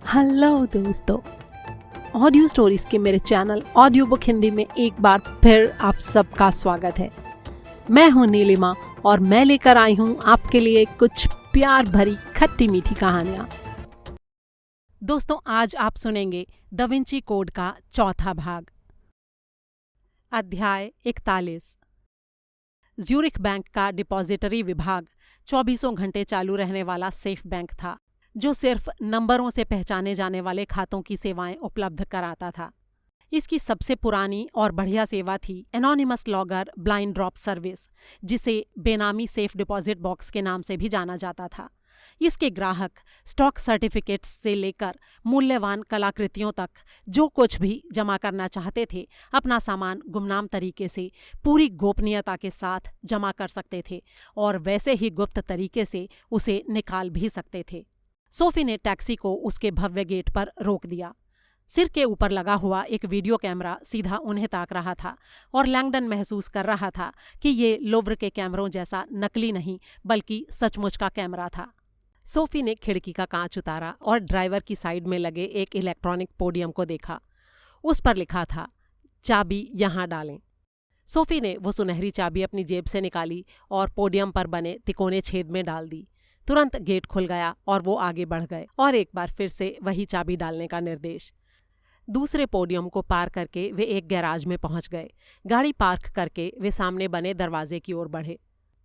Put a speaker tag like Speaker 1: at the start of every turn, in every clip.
Speaker 1: Hello दोस्तों, audio stories के मेरे चैनल ऑडियो बुक हिंदी में एक बार फिर आप सबका स्वागत है। मैं हूं नीलिमा और मैं लेकर आई हूं आपके लिए कुछ प्यार भरी खट्टी मीठी कहानियां। दोस्तों, आज आप सुनेंगे दा विंची कोड का चौथा भाग। अध्याय 41। ज्यूरिख बैंक का डिपॉजिटरी विभाग 24 घंटे चालू रहने वाला सेफ बैंक था, जो सिर्फ नंबरों से पहचाने जाने वाले खातों की सेवाएं उपलब्ध कराता था। इसकी सबसे पुरानी और बढ़िया सेवा थी anonymous logger blind drop service, जिसे बेनामी सेफ डिपॉजिट बॉक्स के नाम से भी जाना जाता था। इसके ग्राहक स्टॉक सर्टिफिकेट्स से लेकर मूल्यवान कलाकृतियों तक जो कुछ भी जमा करना चाहते थे, अपना सामान गुमनाम तरीके से पूरी गोपनीयता के साथ जमा कर सकते थे और वैसे ही गुप्त तरीके से उसे निकाल भी सकते थे। सोफी ने टैक्सी को उसके भव्य गेट पर रोक दिया। सिर के ऊपर लगा हुआ एक वीडियो कैमरा सीधा उन्हें ताक रहा था और लैंगडन महसूस कर रहा था कि ये लुव्र के कैमरों जैसा नकली नहीं बल्कि सचमुच का कैमरा था। सोफी ने खिड़की का कांच उतारा और ड्राइवर की साइड में लगे एक इलेक्ट्रॉनिक पोडियम को देखा। उस पर लिखा था, चाबी यहाँ डालें। सोफी ने वो सुनहरी चाबी अपनी जेब से निकाली और पोडियम पर बने तिकोने छेद में डाल दी। तुरंत गेट खुल गया और वो आगे बढ़ गए और एक बार फिर से वही चाबी डालने का निर्देश। दूसरे पोडियम को पार करके वे एक गैराज में पहुंच गए। गाड़ी पार्क करके वे सामने बने दरवाजे की ओर बढ़े।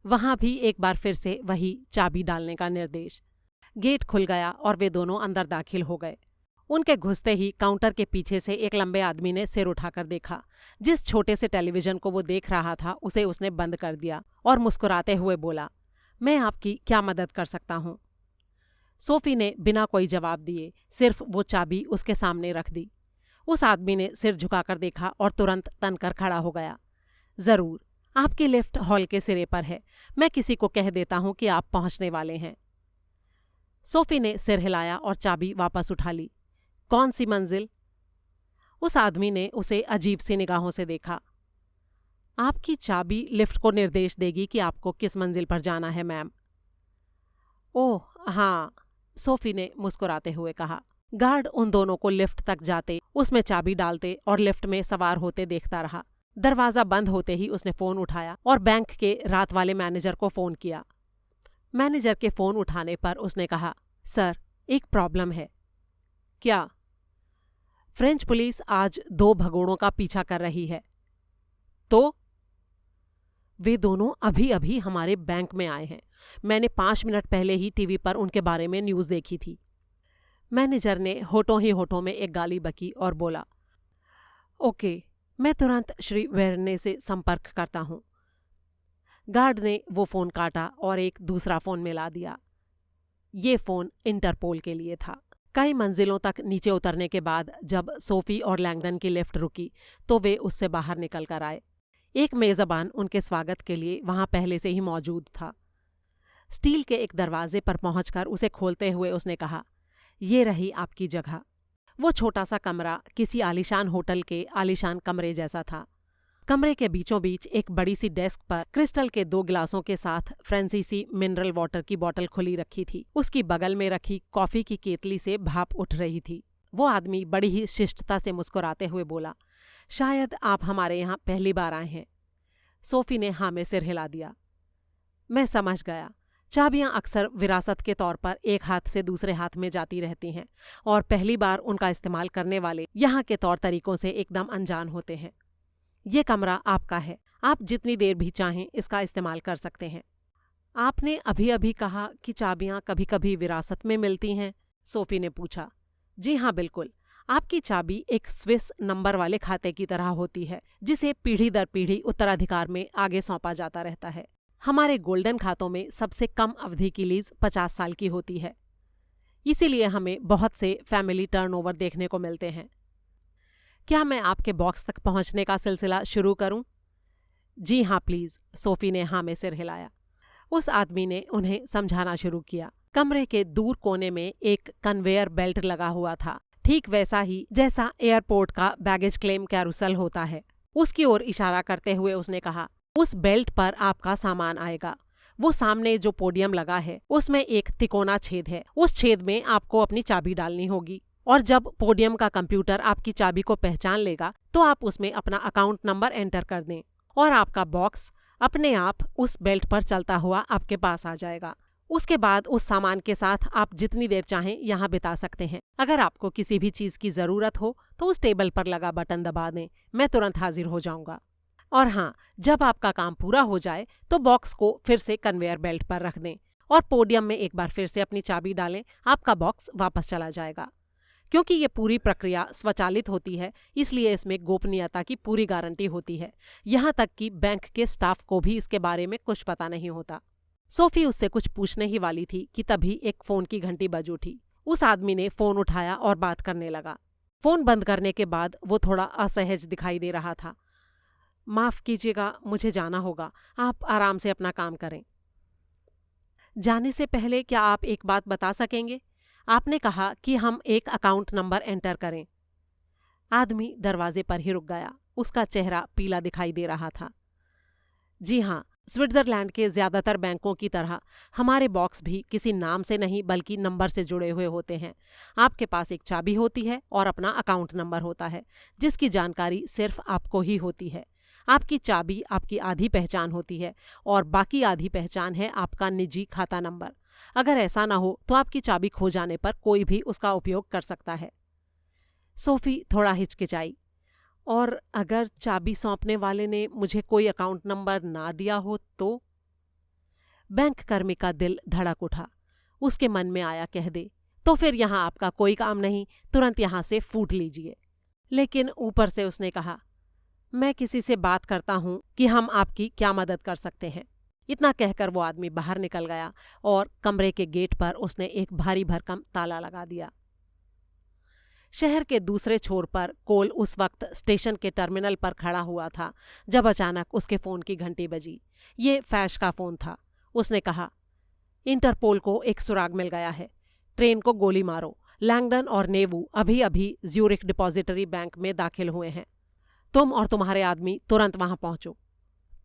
Speaker 1: वहां भी एक बार फिर से वही चाबी डालने का निर्देश। गेट खुल गया और वे दोनों अंदर दाखिल हो गए। उनके घुसते ही काउंटर के पीछे से एक लंबे आदमी ने सिर उठाकर देखा। जिस छोटे से टेलीविजन को वो देख रहा था उसे उसने बंद कर दिया और मुस्कुराते हुए बोला, मैं आपकी क्या मदद कर सकता हूं? सोफी ने बिना कोई जवाब दिए सिर्फ वो चाबी उसके सामने रख दी। उस आदमी ने सिर झुकाकर देखा और तुरंत तनकर खड़ा हो गया। जरूर, आपकी लिफ्ट हॉल के सिरे पर है। मैं किसी को कह देता हूं कि आप पहुंचने वाले हैं। सोफी ने सिर हिलाया और चाबी वापस उठा ली। कौन सी मंजिल? उस आदमी ने उसे अजीब सी निगाहों से देखा। आपकी चाबी लिफ्ट को निर्देश देगी कि आपको किस मंजिल पर जाना है, मैम। ओह हाँ, सोफी ने मुस्कुराते हुए कहा। गार्ड उन दोनों को लिफ्ट तक जाते, उसमें चाबी डालते और लिफ्ट में सवार होते देखता रहा। दरवाजा बंद होते ही उसने फोन उठाया और बैंक के रात वाले मैनेजर को फोन किया। मैनेजर के फोन उठाने पर उसने कहा, सर, एक प्रॉब्लम है। क्या? फ्रेंच पुलिस आज 2 भगोड़ों का पीछा कर रही है। तो वे दोनों अभी अभी हमारे बैंक में आए हैं। मैंने 5 मिनट पहले ही टीवी पर उनके बारे में न्यूज़ देखी थी। मैनेजर ने होठों ही होठों में एक गाली बकी और बोला, ओके, मैं तुरंत श्री वेरने से संपर्क करता हूं। गार्ड ने वो फोन काटा और एक दूसरा फोन मिला दिया। ये फोन इंटरपोल के लिए था। कई मंजिलों तक नीचे उतरने के बाद जब सोफी और लैंगडन की लिफ्ट रुकी तो वे उससे बाहर निकल कर आए। एक मेजबान उनके स्वागत के लिए वहां पहले से ही मौजूद था। स्टील के एक दरवाजे पर पहुंचकर उसे खोलते हुए उसने कहा, ये रही आपकी जगह। वो छोटा सा कमरा किसी आलीशान होटल के आलीशान कमरे जैसा था। कमरे के बीचों बीच एक बड़ी सी डेस्क पर क्रिस्टल के 2 गिलासों के साथ फ्रांसीसी मिनरल वाटर की बोतल खुली रखी थी। उसकी बगल में रखी कॉफी की केतली से भाप उठ रही थी। वो आदमी बड़ी ही शिष्टता से मुस्कुराते हुए बोला, शायद आप हमारे यहाँ पहली बार आए हैं। सोफी ने हाँ में सिर हिला दिया। मैं समझ गया। चाबियां अक्सर विरासत के तौर पर एक हाथ से दूसरे हाथ में जाती रहती हैं और पहली बार उनका इस्तेमाल करने वाले यहाँ के तौर तरीकों से एकदम अनजान होते हैं। ये कमरा आपका है। आप जितनी देर भी चाहें इसका इस्तेमाल कर सकते हैं। आपने अभी अभी कहा कि चाबियां कभी कभी विरासत में मिलती हैं, सोफी ने पूछा। जी हाँ, बिल्कुल। आपकी चाबी एक स्विस नंबर वाले खाते की तरह होती है, जिसे पीढ़ी दर पीढ़ी उत्तराधिकार में आगे सौंपा जाता रहता है। हमारे गोल्डन खातों में सबसे कम अवधि की लीज 50 साल की होती है। इसीलिए हमें बहुत से फैमिली टर्नओवर देखने को मिलते हैं। क्या मैं आपके बॉक्स तक पहुंचने का सिलसिला शुरू करूं? जी हाँ, प्लीज, सोफी ने हाँ में सिर हिलाया। उस आदमी ने उन्हें समझाना शुरू किया। कमरे के दूर कोने में एक कन्वेयर बेल्ट लगा हुआ था, ठीक वैसा ही जैसा एयरपोर्ट का बैगेज क्लेम कैरुसल होता है। उसकी ओर इशारा करते हुए उसने कहा, उस बेल्ट पर आपका सामान आएगा। वो सामने जो पोडियम लगा है उसमें एक तिकोना छेद है। उस छेद में आपको अपनी चाबी डालनी होगी। और जब पोडियम का कंप्यूटर आपकी चाबी को पहचान लेगा तो आप उसमें अपना अकाउंट नंबर एंटर कर दें और आपका बॉक्स अपने आप उस बेल्ट पर चलता हुआ आपके पास आ जाएगा। उसके बाद उस सामान के साथ आप जितनी देर चाहें यहाँ बिता सकते हैं। अगर आपको किसी भी चीज़ की ज़रूरत हो तो उस टेबल पर लगा बटन दबा दें, मैं तुरंत हाजिर हो जाऊंगा। और हाँ, जब आपका काम पूरा हो जाए तो बॉक्स को फिर से कन्वेयर बेल्ट पर रख दें और पोडियम में एक बार फिर से अपनी चाबी डालें, आपका बॉक्स वापस चला जाएगा। क्योंकि ये पूरी प्रक्रिया स्वचालित होती है, इसलिए इसमें गोपनीयता की पूरी गारंटी होती है। यहाँ तक कि बैंक के स्टाफ को भी इसके बारे में कुछ पता नहीं होता। सोफी उससे कुछ पूछने ही वाली थी कि तभी एक फोन की घंटी बज उठी। उस आदमी ने फोन उठाया और बात करने लगा। फोन बंद करने के बाद वो थोड़ा असहज दिखाई दे रहा था। माफ कीजिएगा, मुझे जाना होगा, आप आराम से अपना काम करें। जाने से पहले क्या आप एक बात बता सकेंगे? आपने कहा कि हम एक अकाउंट नंबर एंटर करें। आदमी दरवाजे पर ही रुक गया। उसका चेहरा पीला दिखाई दे रहा था। जी हाँ, स्विट्जरलैंड के ज्यादातर बैंकों की तरह हमारे बॉक्स भी किसी नाम से नहीं बल्कि नंबर से जुड़े हुए होते हैं। आपके पास एक चाबी होती है और अपना अकाउंट नंबर होता है, जिसकी जानकारी सिर्फ आपको ही होती है। आपकी चाबी आपकी आधी पहचान होती है और बाकी आधी पहचान है आपका निजी खाता नंबर। अगर ऐसा ना हो तो आपकी चाबी खो जाने पर कोई भी उसका उपयोग कर सकता है। सोफी थोड़ा हिचकिचाई। और अगर चाबी सौंपने वाले ने मुझे कोई अकाउंट नंबर ना दिया हो तो? बैंक कर्मी का दिल धड़क उठा। उसके मन में आया, कह दे तो फिर यहाँ आपका कोई काम नहीं, तुरंत यहाँ से फूट लीजिए। लेकिन ऊपर से उसने कहा, मैं किसी से बात करता हूँ कि हम आपकी क्या मदद कर सकते हैं। इतना कहकर वो आदमी बाहर निकल गया और कमरे के गेट पर उसने एक भारी भरकम ताला लगा दिया। शहर के दूसरे छोर पर कोल उस वक्त स्टेशन के टर्मिनल पर खड़ा हुआ था जब अचानक उसके फोन की घंटी बजी। ये फैश का फोन था। उसने कहा, इंटरपोल को एक सुराग मिल गया है। ट्रेन को गोली मारो। लैंगडन और नेवू अभी अभी ज्यूरिख डिपॉजिटरी बैंक में दाखिल हुए हैं। तुम और तुम्हारे आदमी तुरंत वहां पहुंचो।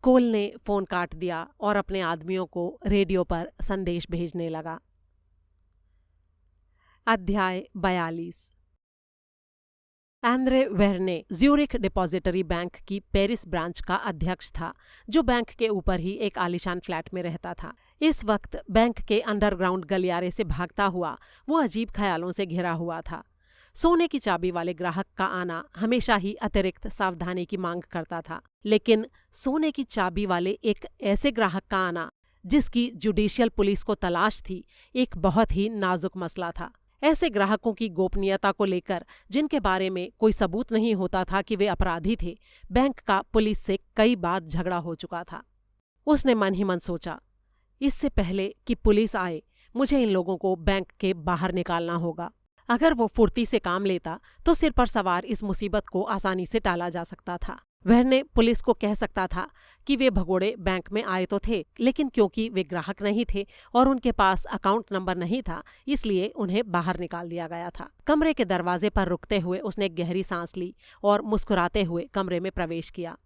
Speaker 1: कोल ने फोन काट दिया और अपने आदमियों को रेडियो पर संदेश भेजने लगा। अध्याय 42। एंद्रे वेर्ने ज्यूरिख डिपॉजिटरी बैंक की पेरिस ब्रांच का अध्यक्ष था, जो बैंक के ऊपर ही एक आलीशान फ्लैट में रहता था। इस वक्त बैंक के अंडरग्राउंड गलियारे से भागता हुआ वो अजीब ख्यालों से घिरा हुआ था। सोने की चाबी वाले ग्राहक का आना हमेशा ही अतिरिक्त सावधानी की मांग करता था, लेकिन सोने की चाबी वाले एक ऐसे ग्राहक का आना जिसकी जुडिशियल पुलिस को तलाश थी, एक बहुत ही नाजुक मसला था। ऐसे ग्राहकों की गोपनीयता को लेकर, जिनके बारे में कोई सबूत नहीं होता था कि वे अपराधी थे, बैंक का पुलिस से कई बार झगड़ा हो चुका था। उसने मन ही मन सोचा, इससे पहले कि पुलिस आए मुझे इन लोगों को बैंक के बाहर निकालना होगा। अगर वो फुर्ती से काम लेता तो सिर पर सवार इस मुसीबत को आसानी से टाला जा सकता था। वेर्ने पुलिस को कह सकता था कि वे भगोड़े बैंक में आए तो थे, लेकिन क्योंकि वे ग्राहक नहीं थे और उनके पास अकाउंट नंबर नहीं था, इसलिए उन्हें बाहर निकाल दिया गया था। कमरे के दरवाजे पर रुकते हुए उसने एक गहरी सांस ली और मुस्कुराते हुए कमरे में प्रवेश किया।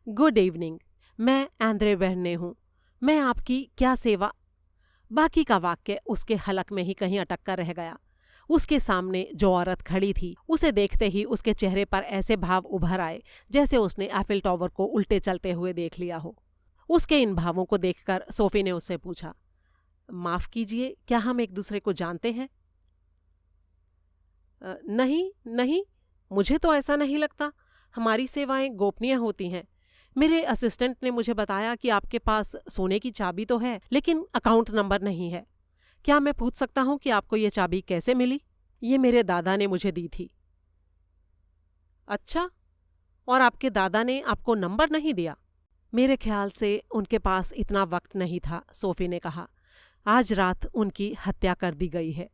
Speaker 1: गुड इवनिंग, मैं एंद्रे वेर्ने हूँ। मैं आपकी क्या सेवा? बाकी का वाक्य उसके हलक में ही कहीं अटक कर रह गया। उसके सामने जो औरत खड़ी थी, उसे देखते ही उसके चेहरे पर ऐसे भाव उभर आए जैसे उसने एफिल टावर को उल्टे चलते हुए देख लिया हो। उसके इन भावों को देखकर सोफी ने उससे पूछा, माफ कीजिए, क्या हम एक दूसरे को जानते हैं? नहीं नहीं, मुझे तो ऐसा नहीं लगता। हमारी सेवाएं गोपनीय होती हैं। मेरे असिस्टेंट ने मुझे बताया कि आपके पास सोने की चाबी तो है, लेकिन अकाउंट नंबर नहीं है। क्या मैं पूछ सकता हूं कि आपको ये चाबी कैसे मिली? ये मेरे दादा ने मुझे दी थी। अच्छा, और आपके दादा ने आपको नंबर नहीं दिया? मेरे ख्याल से उनके पास इतना वक्त नहीं था, सोफी ने कहा। आज रात उनकी हत्या कर दी गई है।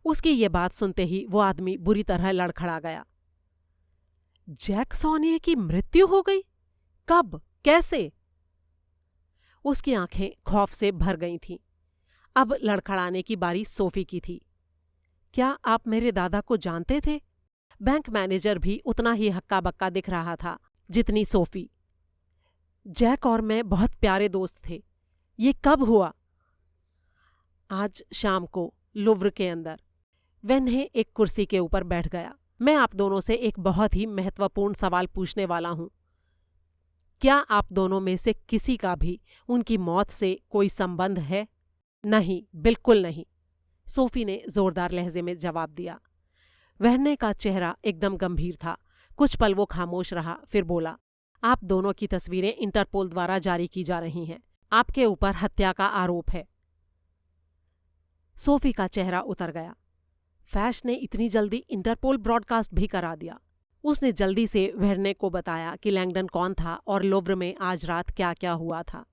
Speaker 1: उसकी ये बात सुनते ही वो आदमी बुरी तरह लड़खड़ा गया। जैक सॉनिये की मृत्यु हो गई? कब? कैसे? उसकी आंखें खौफ से भर गई थीं। अब लड़खड़ाने की बारी सोफी की थी। क्या आप मेरे दादा को जानते थे? बैंक मैनेजर भी उतना ही हक्का बक्का दिख रहा था जितनी सोफी। जैक और मैं बहुत प्यारे दोस्त थे। ये कब हुआ? आज शाम को लुव्र के अंदर। वेन्हे एक कुर्सी के ऊपर बैठ गया। मैं आप दोनों से एक बहुत ही महत्वपूर्ण सवाल पूछने वाला हूं। क्या आप दोनों में से किसी का भी उनकी मौत से कोई संबंध है? नहीं, बिल्कुल नहीं, सोफी ने जोरदार लहजे में जवाब दिया। वेन्हे का चेहरा एकदम गंभीर था। कुछ पल वो खामोश रहा, फिर बोला, आप दोनों की तस्वीरें इंटरपोल द्वारा जारी की जा रही हैं। आपके ऊपर हत्या का आरोप है। सोफी का चेहरा उतर गया। फैश ने इतनी जल्दी इंटरपोल ब्रॉडकास्ट भी करा दिया। उसने जल्दी से वेन्हे को बताया कि लैंगडन कौन था और लोव्र में आज रात क्या क्या हुआ था।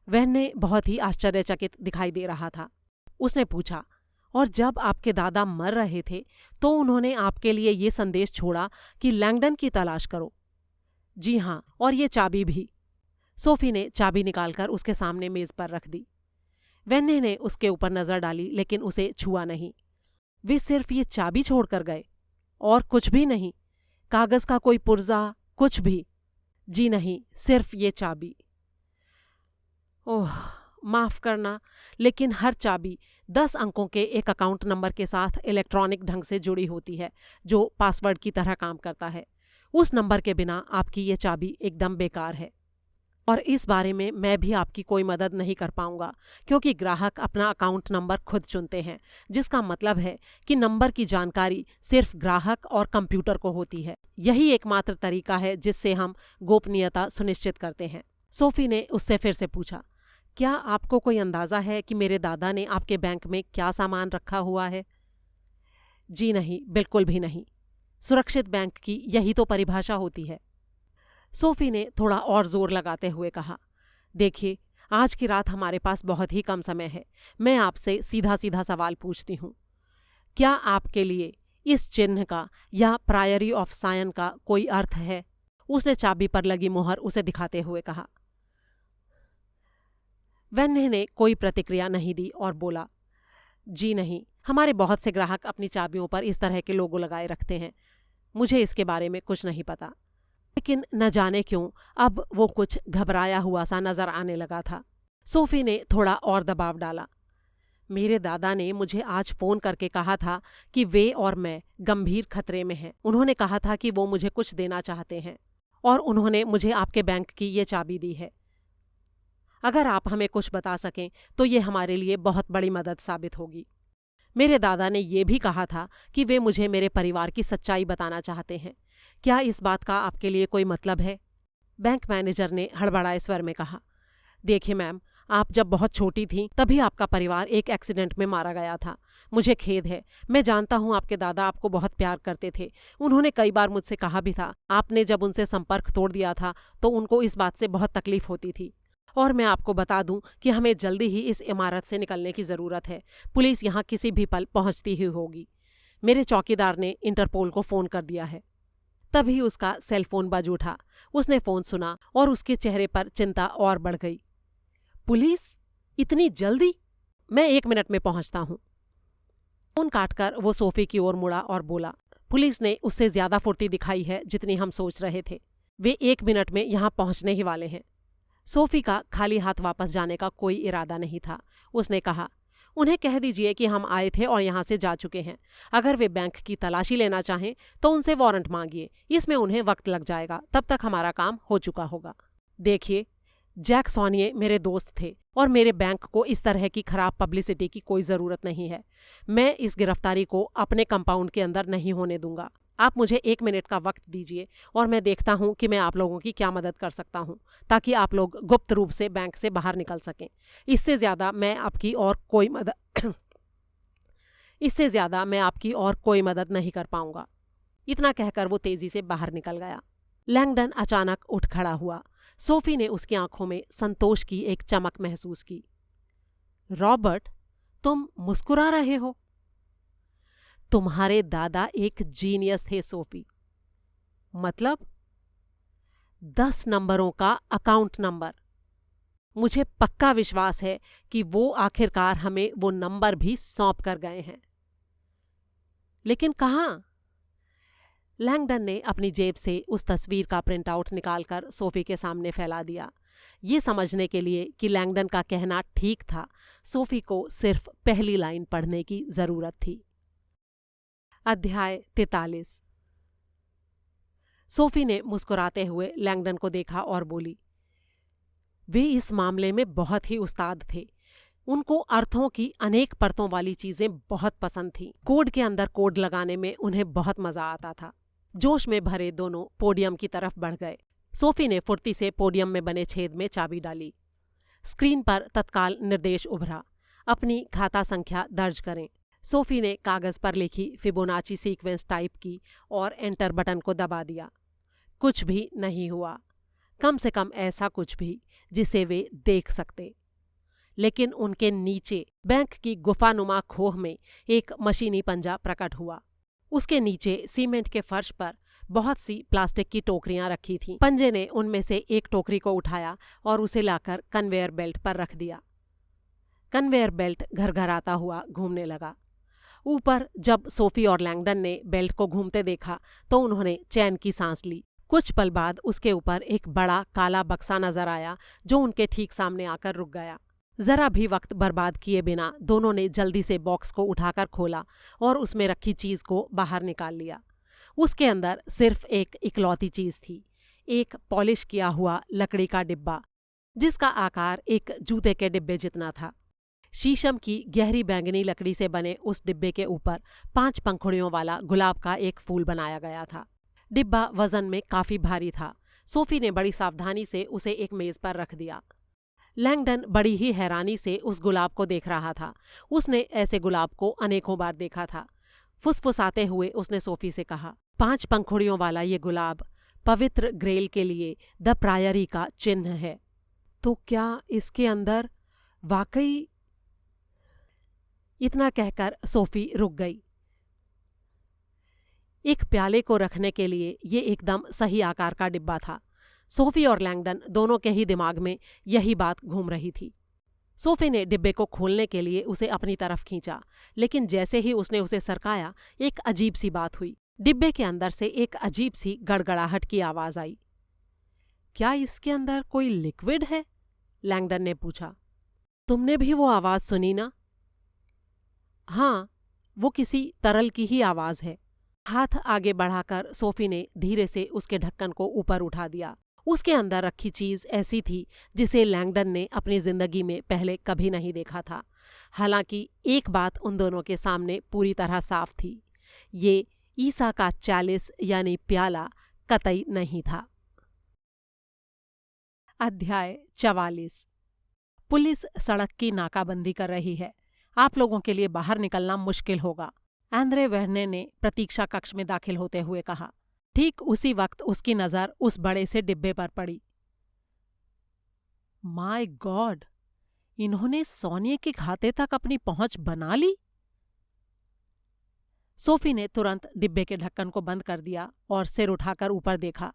Speaker 1: वेन्हे बहुत ही आश्चर्यचकित दिखाई दे रहा था। उसने पूछा, और जब आपके दादा मर रहे थे तो उन्होंने आपके लिए ये संदेश छोड़ा कि लैंगडन की तलाश करो? जी हाँ, और ये चाबी भी। सोफी ने चाबी निकालकर उसके सामने मेज पर रख दी। वेन्हे ने उसके ऊपर नजर डाली, लेकिन उसे छुआ नहीं। वे सिर्फ ये चाबी छोड़कर गए और कुछ भी नहीं? कागज का कोई पुर्जा, कुछ भी? जी नहीं, सिर्फ ये चाबी। ओह, माफ करना, लेकिन हर चाबी 10 अंकों के एक अकाउंट नंबर के साथ इलेक्ट्रॉनिक ढंग से जुड़ी होती है, जो पासवर्ड की तरह काम करता है। उस नंबर के बिना आपकी ये चाबी एकदम बेकार है। और इस बारे में मैं भी आपकी कोई मदद नहीं कर पाऊंगा, क्योंकि ग्राहक अपना अकाउंट नंबर खुद चुनते हैं, जिसका मतलब है कि नंबर की जानकारी सिर्फ ग्राहक और कंप्यूटर को होती है। यही एकमात्र तरीका है जिससे हम गोपनीयता सुनिश्चित करते हैं। सोफी ने उससे फिर से पूछा, क्या आपको कोई अंदाजा है कि मेरे दादा ने आपके बैंक में क्या सामान रखा हुआ है? जी नहीं, बिल्कुल भी नहीं। सुरक्षित बैंक की यही तो परिभाषा होती है। सोफी ने थोड़ा और जोर लगाते हुए कहा, देखिए, आज की रात हमारे पास बहुत ही कम समय है। मैं आपसे सीधा सीधा सवाल पूछती हूँ, क्या आपके लिए इस चिन्ह का या प्रायरी ऑफ सायन का कोई अर्थ है? उसने चाबी पर लगी मोहर उसे दिखाते हुए कहा। वेन्हे ने कोई प्रतिक्रिया नहीं दी और बोला, जी नहीं, हमारे बहुत से ग्राहक अपनी चाबियों पर इस तरह के लोगो लगाए रखते हैं। मुझे इसके बारे में कुछ नहीं पता। लेकिन न जाने क्यों अब वो कुछ घबराया हुआ सा नजर आने लगा था। सोफी ने थोड़ा और दबाव डाला। मेरे दादा ने मुझे आज फोन करके कहा था कि वे और मैं गंभीर खतरे में हैं। उन्होंने कहा था कि वो मुझे कुछ देना चाहते हैं और उन्होंने मुझे आपके बैंक की ये चाबी दी है। अगर आप हमें कुछ बता सकें तो ये हमारे लिए बहुत बड़ी मदद साबित होगी। मेरे दादा ने ये भी कहा था कि वे मुझे मेरे परिवार की सच्चाई बताना चाहते हैं। क्या इस बात का आपके लिए कोई मतलब है? बैंक मैनेजर ने हड़बड़ाए स्वर में कहा, देखिए मैम, आप जब बहुत छोटी थीं तभी आपका परिवार एक एक्सीडेंट में मारा गया था। मुझे खेद है। मैं जानता हूँ आपके दादा आपको बहुत प्यार करते थे। उन्होंने कई बार मुझसे कहा भी था। आपने जब उनसे संपर्क तोड़ दिया था तो उनको इस बात से बहुत तकलीफ होती थी। और मैं आपको बता दूं कि हमें जल्दी ही इस इमारत से निकलने की ज़रूरत है। पुलिस यहाँ किसी भी पल पहुँचती ही होगी। मेरे चौकीदार ने इंटरपोल को फ़ोन कर दिया है। तभी उसका सेलफोन बज उठा। उसने फ़ोन सुना और उसके चेहरे पर चिंता और बढ़ गई। पुलिस? इतनी जल्दी? मैं 1 मिनट में पहुँचता हूँ। फ़ोन काटकर वो सोफी की ओर मुड़ा और बोला, पुलिस ने उससे ज़्यादा फुर्ती दिखाई है जितनी हम सोच रहे थे। वे 1 मिनट में यहाँ पहुँचने ही वाले हैं। सोफी का खाली हाथ वापस जाने का कोई इरादा नहीं था। उसने कहा, उन्हें कह दीजिए कि हम आए थे और यहाँ से जा चुके हैं। अगर वे बैंक की तलाशी लेना चाहें तो उनसे वारंट मांगिए। इसमें उन्हें वक्त लग जाएगा, तब तक हमारा काम हो चुका होगा। देखिए, जैक सॉनिये मेरे दोस्त थे और मेरे बैंक को इस तरह की खराब पब्लिसिटी की कोई ज़रूरत नहीं है। मैं इस गिरफ्तारी को अपने कंपाउंड के अंदर नहीं होने दूंगा। आप मुझे 1 मिनट का वक्त दीजिए और मैं देखता हूं कि मैं आप लोगों की क्या मदद कर सकता हूं, ताकि आप लोग गुप्त रूप से बैंक से बाहर निकल सकें। इससे ज़्यादा मैं आपकी और कोई मदद नहीं कर पाऊंगा। इतना कहकर वो तेजी से बाहर निकल गया। लैंगडन अचानक उठ खड़ा हुआ। सोफी ने उसकी आंखों में संतोष की एक चमक महसूस की। रॉबर्ट, तुम मुस्कुरा रहे हो? तुम्हारे दादा एक जीनियस थे सोफी। मतलब 10 नंबरों का अकाउंट नंबर। मुझे पक्का विश्वास है कि वो आखिरकार हमें वो नंबर भी सौंप कर गए हैं। लेकिन कहाँ? लैंगडन ने अपनी जेब से उस तस्वीर का प्रिंट आउट निकालकर सोफी के सामने फैला दिया। ये समझने के लिए कि लैंगडन का कहना ठीक था, सोफी को सिर्फ पहली लाइन पढ़ने की जरूरत थी। अध्याय 43। सोफी ने मुस्कुराते हुए लैंगडन को देखा और बोली, वे इस मामले में बहुत ही उस्ताद थे। उनको अर्थों की अनेक परतों वाली चीजें बहुत पसंद थीं। कोड के अंदर कोड लगाने में उन्हें बहुत मजा आता था। जोश में भरे दोनों पोडियम की तरफ बढ़ गए। सोफी ने फुर्ती से पोडियम में बने छेद में चाबी डाली। स्क्रीन पर तत्काल निर्देश उभरा, अपनी खाता संख्या दर्ज करें। सोफी ने कागज पर लिखी फिबोनाची सीक्वेंस टाइप की और एंटर बटन को दबा दिया। कुछ भी नहीं हुआ, कम से कम ऐसा कुछ भी जिसे वे देख सकते। लेकिन उनके नीचे बैंक की गुफानुमा खोह में एक मशीनी पंजा प्रकट हुआ। उसके नीचे सीमेंट के फर्श पर बहुत सी प्लास्टिक की टोकरियां रखी थीं। पंजे ने उनमें से एक टोकरी को उठाया और उसे लाकर कन्वेयर बेल्ट पर रख दिया। कन्वेयर बेल्ट घरघराता हुआ घूमने लगा। ऊपर जब सोफी और लैंगडन ने बेल्ट को घूमते देखा तो उन्होंने चैन की सांस ली। कुछ पल बाद उसके ऊपर एक बड़ा काला बक्सा नजर आया जो उनके ठीक सामने आकर रुक गया। जरा भी वक्त बर्बाद किए बिना दोनों ने जल्दी से बॉक्स को उठाकर खोला और उसमें रखी चीज को बाहर निकाल लिया। उसके अंदर सिर्फ एक इकलौती चीज थी, एक पॉलिश किया हुआ लकड़ी का डिब्बा जिसका आकार एक जूते के डिब्बे जितना था। शीशम की गहरी बैंगनी लकड़ी से बने उस डिब्बे के ऊपर 5 पंखुड़ियों वाला गुलाब का एक फूल बनाया गया था। डिब्बा वजन में काफी भारी था। सोफी ने बड़ी सावधानी से उसे एक मेज पर रख दिया। लैंगडन बड़ी ही हैरानी से उस गुलाब को देख रहा था। उसने ऐसे गुलाब को अनेकों बार देखा था। फुसफुसाते हुए उसने सोफी से कहा, 5 पंखुड़ियों वाला ये गुलाब पवित्र ग्रेल के लिए द प्रायरी का चिन्ह है। तो क्या इसके अंदर वाकई? इतना कहकर सोफी रुक गई। एक प्याले को रखने के लिए ये एकदम सही आकार का डिब्बा था। सोफी और लैंगडन दोनों के ही दिमाग में यही बात घूम रही थी। सोफी ने डिब्बे को खोलने के लिए उसे अपनी तरफ खींचा, लेकिन जैसे ही उसने उसे सरकाया एक अजीब सी बात हुई। डिब्बे के अंदर से एक अजीब सी गड़गड़ाहट की आवाज आई। क्या इसके अंदर कोई लिक्विड है? लैंगडन ने पूछा। तुमने भी वो आवाज सुनी ना? हाँ, वो किसी तरल की ही आवाज है। हाथ आगे बढ़ाकर सोफी ने धीरे से उसके ढक्कन को ऊपर उठा दिया। उसके अंदर रखी चीज ऐसी थी जिसे लैंगडन ने अपनी जिंदगी में पहले कभी नहीं देखा था। हालांकि एक बात उन दोनों के सामने पूरी तरह साफ थी, ये ईसा का चालिस यानी प्याला कतई नहीं था। अध्याय 44। पुलिस सड़क की नाकाबंदी कर रही है। आप लोगों के लिए बाहर निकलना मुश्किल होगा, एंद्रे वेर्ने ने प्रतीक्षा कक्ष में दाखिल होते हुए कहा। ठीक उसी वक्त उसकी नजर उस बड़े से डिब्बे पर पड़ी। माय गॉड, इन्होंने सोनिया के खाते तक अपनी पहुंच बना ली। सोफी ने तुरंत डिब्बे के ढक्कन को बंद कर दिया और सिर उठाकर ऊपर देखा।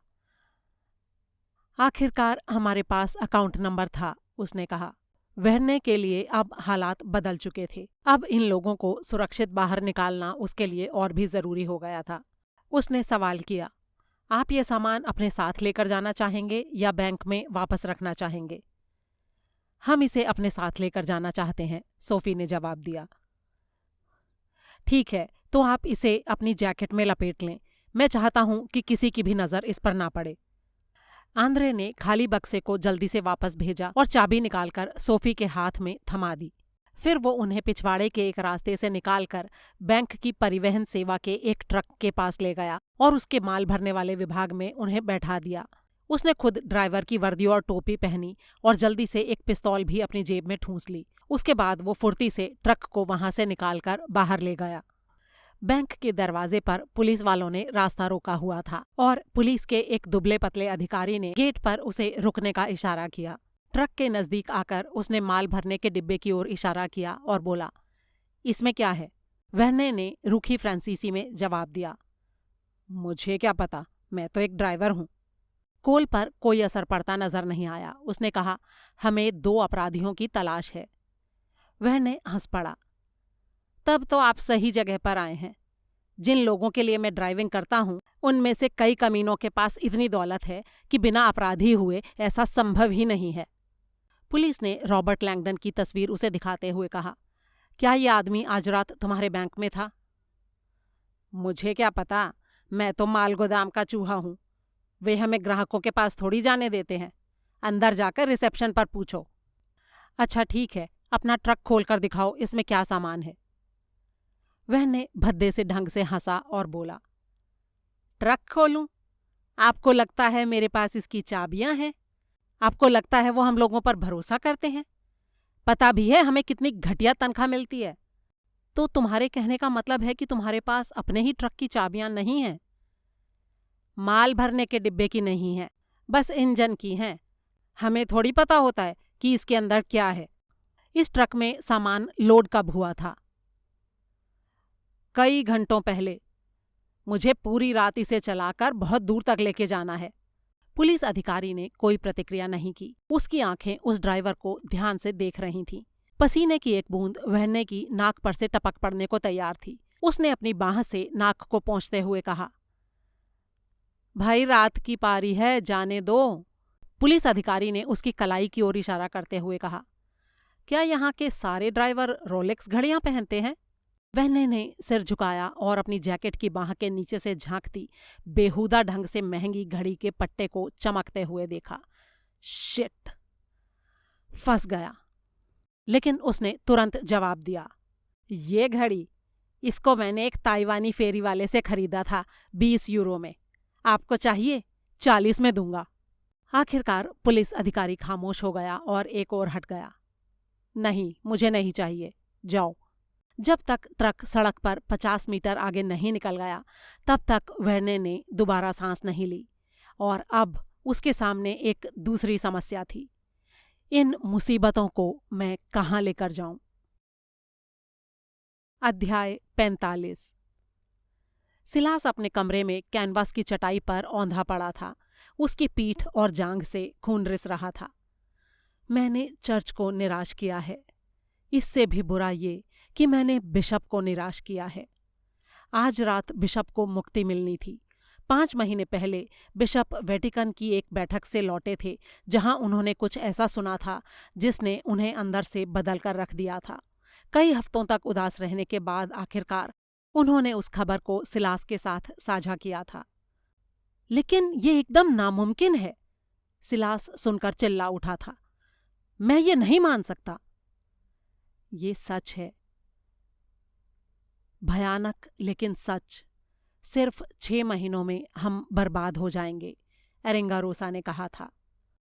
Speaker 1: आखिरकार हमारे पास अकाउंट नंबर था, उसने कहा। वेर्ने के लिए अब हालात बदल चुके थे। अब इन लोगों को सुरक्षित बाहर निकालना उसके लिए और भी जरूरी हो गया था। उसने सवाल किया, आप ये सामान अपने साथ लेकर जाना चाहेंगे या बैंक में वापस रखना चाहेंगे? हम इसे अपने साथ लेकर जाना चाहते हैं, सोफी ने जवाब दिया। ठीक है, तो आप इसे अपनी जैकेट में लपेट लें। मैं चाहता हूं कि किसी की भी नजर इस पर ना पड़े। आंद्रे ने खाली बक्से को जल्दी से वापस भेजा और चाबी निकालकर सोफी के हाथ में थमा दी। फिर वो उन्हें पिछवाड़े के एक रास्ते से निकालकर बैंक की परिवहन सेवा के एक ट्रक के पास ले गया और उसके माल भरने वाले विभाग में उन्हें बैठा दिया। उसने खुद ड्राइवर की वर्दी और टोपी पहनी और जल्दी से एक पिस्तौल भी अपनी जेब में ठूंस ली। उसके बाद वो फुर्ती से ट्रक को वहां से निकालकर बाहर ले गया। बैंक के दरवाजे पर पुलिस वालों ने रास्ता रोका हुआ था और पुलिस के एक दुबले पतले अधिकारी ने गेट पर उसे रुकने का इशारा किया। ट्रक के नजदीक आकर उसने माल भरने के डिब्बे की ओर इशारा किया और बोला, इसमें क्या है? वेर्ने ने रूखी फ्रांसीसी में जवाब दिया, मुझे क्या पता, मैं तो एक ड्राइवर हूं। कोल पर कोई असर पड़ता नजर नहीं आया। उसने कहा, हमें 2 अपराधियों की तलाश है। वेर्ने हंस पड़ा। तब तो आप सही जगह पर आए हैं। जिन लोगों के लिए मैं ड्राइविंग करता हूँ उनमें से कई कमीनों के पास इतनी दौलत है कि बिना अपराधी हुए ऐसा संभव ही नहीं है। पुलिस ने रॉबर्ट लैंगडन की तस्वीर उसे दिखाते हुए कहा, क्या ये आदमी आज रात तुम्हारे बैंक में था? मुझे क्या पता, मैं तो माल गोदाम का चूहा हूँ। वे हमें ग्राहकों के पास थोड़ी जाने देते हैं। अंदर जाकर रिसेप्शन पर पूछो। अच्छा ठीक है, अपना ट्रक खोल कर दिखाओ, इसमें क्या सामान है? वह ने भद्दे से ढंग से हंसा और बोला, ट्रक खोलूं? आपको लगता है मेरे पास इसकी चाबियां हैं? आपको लगता है वो हम लोगों पर भरोसा करते हैं? पता भी है हमें कितनी घटिया तनख्वाह मिलती है। तो तुम्हारे कहने का मतलब है कि तुम्हारे पास अपने ही ट्रक की चाबियां नहीं हैं? माल भरने के डिब्बे की नहीं है, बस इंजन की हैं। हमें थोड़ी पता होता है कि इसके अंदर क्या है। इस ट्रक में सामान लोड कब हुआ था? कई घंटों पहले। मुझे पूरी रात इसे चलाकर बहुत दूर तक लेके जाना है। पुलिस अधिकारी ने कोई प्रतिक्रिया नहीं की। उसकी आंखें उस ड्राइवर को ध्यान से देख रही थीं। पसीने की एक बूंद वहने की नाक पर से टपक पड़ने को तैयार थी। उसने अपनी बांह से नाक को पोंछते हुए कहा, भाई रात की पारी है, जाने दो। पुलिस अधिकारी ने उसकी कलाई की ओर इशारा करते हुए कहा, क्या यहाँ के सारे ड्राइवर रोलेक्स घड़ियां पहनते हैं? वहने ने सिर झुकाया और अपनी जैकेट की बांह के नीचे से झांकती बेहुदा ढंग से महंगी घड़ी के पट्टे को चमकते हुए देखा। शिट, फंस गया। लेकिन उसने तुरंत जवाब दिया, ये घड़ी, इसको मैंने एक ताइवानी फेरी वाले से खरीदा था 20 यूरो में। आपको चाहिए? 40 में दूंगा। आखिरकार पुलिस अधिकारी खामोश हो गया और एक ओर हट गया। नहीं, मुझे नहीं चाहिए, जाओ। जब तक ट्रक सड़क पर 50 मीटर आगे नहीं निकल गया तब तक वहने ने दोबारा सांस नहीं ली। और अब उसके सामने एक दूसरी समस्या थी। इन मुसीबतों को मैं कहाँ लेकर जाऊं? अध्याय 45। सिलास अपने कमरे में कैनवास की चटाई पर औंधा पड़ा था। उसकी पीठ और जांघ से खून रिस रहा था। मैंने चर्च को निराश किया है। इससे भी बुरा ये कि मैंने बिशप को निराश किया है। आज रात बिशप को मुक्ति मिलनी थी। 5 महीने पहले बिशप वेटिकन की एक बैठक से लौटे थे जहां उन्होंने कुछ ऐसा सुना था जिसने उन्हें अंदर से बदल कर रख दिया था। कई हफ्तों तक उदास रहने के बाद आखिरकार उन्होंने उस खबर को सिलास के साथ साझा किया था। लेकिन ये एकदम नामुमकिन है, सिलास सुनकर चिल्ला उठा था। मैं ये नहीं मान सकता। ये सच है, भयानक लेकिन सच। सिर्फ 6 महीनों में हम बर्बाद हो जाएंगे, एरेंगारोसा ने कहा था।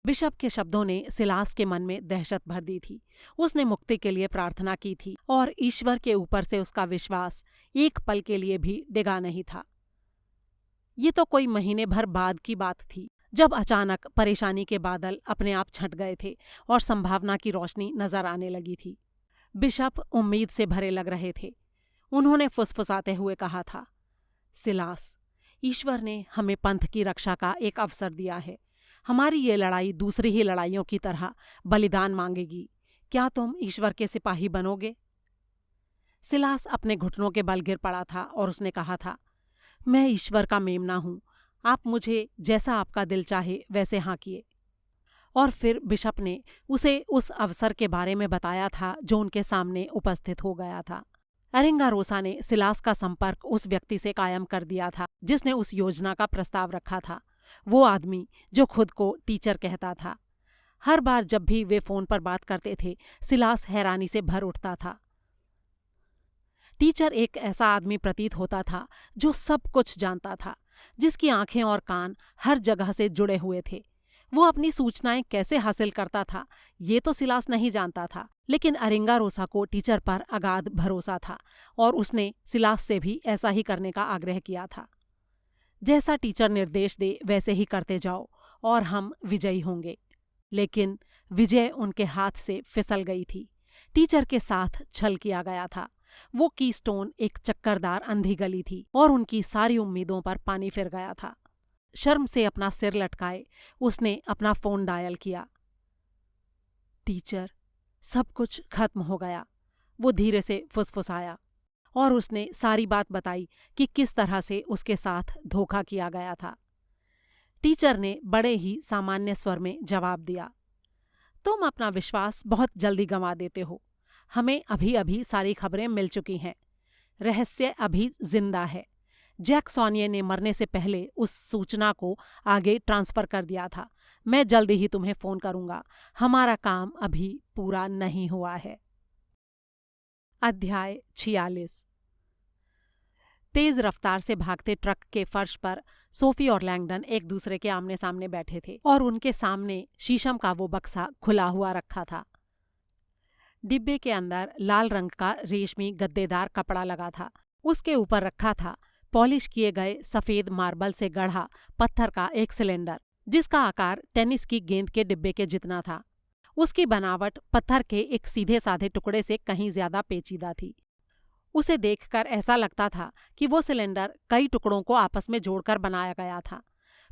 Speaker 1: बिशप के शब्दों ने सिलास के मन में दहशत भर दी थी। उसने मुक्ति के लिए प्रार्थना की थी और ईश्वर के ऊपर से उसका विश्वास एक पल के लिए भी डिगा नहीं था। ये तो कोई महीने भर बाद की बात थी जब अचानक परेशानी के बादल अपने आप छंट गए थे और संभावना की रोशनी नजर आने लगी थी। बिशप उम्मीद से भरे लग रहे थे। उन्होंने फुसफुसाते हुए कहा था, सिलास, ईश्वर ने हमें पंथ की रक्षा का एक अवसर दिया है। हमारी ये लड़ाई दूसरी ही लड़ाइयों की तरह बलिदान मांगेगी। क्या तुम ईश्वर के सिपाही बनोगे? सिलास अपने घुटनों के बल गिर पड़ा था और उसने कहा था, मैं ईश्वर का मेमना हूं। आप मुझे जैसा आपका दिल चाहे वैसे हाँकिए। और फिर बिशप ने उसे उस अवसर के बारे में बताया था जो उनके सामने उपस्थित हो गया था। एरेंगारोसा ने सिलास का संपर्क उस व्यक्ति से कायम कर दिया था जिसने उस योजना का प्रस्ताव रखा था। वो आदमी जो खुद को टीचर कहता था। हर बार जब भी वे फोन पर बात करते थे, सिलास हैरानी से भर उठता था। टीचर एक ऐसा आदमी प्रतीत होता था जो सब कुछ जानता था, जिसकी आंखें और कान हर जगह से जुड़े हुए थे। वो अपनी सूचनाएं कैसे हासिल करता था ये तो सिलास नहीं जानता था, लेकिन एरेंगारोसा को टीचर पर अगाध भरोसा था और उसने सिलास से भी ऐसा ही करने का आग्रह किया था। जैसा टीचर निर्देश दे वैसे ही करते जाओ और हम विजयी होंगे। लेकिन विजय उनके हाथ से फिसल गई थी। टीचर के साथ छल किया गया था। वो कीस्टोन एक चक्करदार अंधी गली थी और उनकी सारी उम्मीदों पर पानी फिर गया था। शर्म से अपना सिर लटकाए उसने अपना फोन डायल किया। टीचर, सब कुछ खत्म हो गया, वो धीरे से फुसफुसाया। और उसने सारी बात बताई कि किस तरह से उसके साथ धोखा किया गया था। टीचर ने बड़े ही सामान्य स्वर में जवाब दिया, तुम अपना विश्वास बहुत जल्दी गंवा देते हो। हमें अभी अभी सारी खबरें मिल चुकी हैं। रहस्य अभी जिंदा है। जैक सॉनिये ने मरने से पहले उस सूचना को आगे ट्रांसफर कर दिया था। मैं जल्दी ही तुम्हें फोन करूंगा। हमारा काम अभी पूरा नहीं हुआ है। अध्याय 46। तेज रफ्तार से भागते ट्रक के फर्श पर सोफी और लैंगडन एक दूसरे के आमने सामने बैठे थे और उनके सामने शीशम का वो बक्सा खुला हुआ रखा था। डिब्बे के अंदर लाल रंग का रेशमी गद्देदार कपड़ा लगा था। उसके ऊपर रखा था पॉलिश किए गए सफेद मार्बल से गढ़ा पत्थर का एक सिलेंडर, जिसका आकार टेनिस की गेंद के डिब्बे के जितना था। उसकी बनावट पत्थर के एक सीधे साधे टुकड़े से कहीं ज्यादा पेचीदा थी। उसे देखकर ऐसा लगता था कि वो सिलेंडर कई टुकड़ों को आपस में जोड़कर बनाया गया था।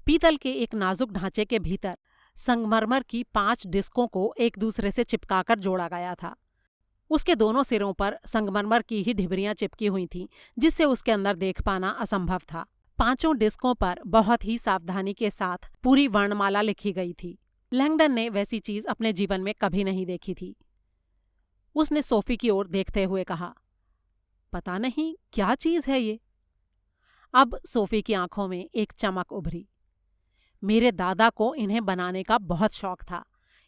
Speaker 1: पीतल के एक नाजुक ढांचे के भीतर संगमरमर की 5 डिस्कों को एक दूसरे से चिपकाकर जोड़ा गया था। उसके दोनों सिरों पर संगमरमर की ही ढिबरियां चिपकी हुई थीं, जिससे उसके अंदर देख पाना असंभव था। 5 डिस्कों पर बहुत ही सावधानी के साथ पूरी वर्णमाला लिखी गई थी। लैंगडन ने वैसी चीज अपने जीवन में कभी नहीं देखी थी। उसने सोफी की ओर देखते हुए कहा, पता नहीं क्या चीज है ये। अब सोफी की आंखों में एक चमक उभरी। मेरे दादा को इन्हें बनाने का बहुत शौक था।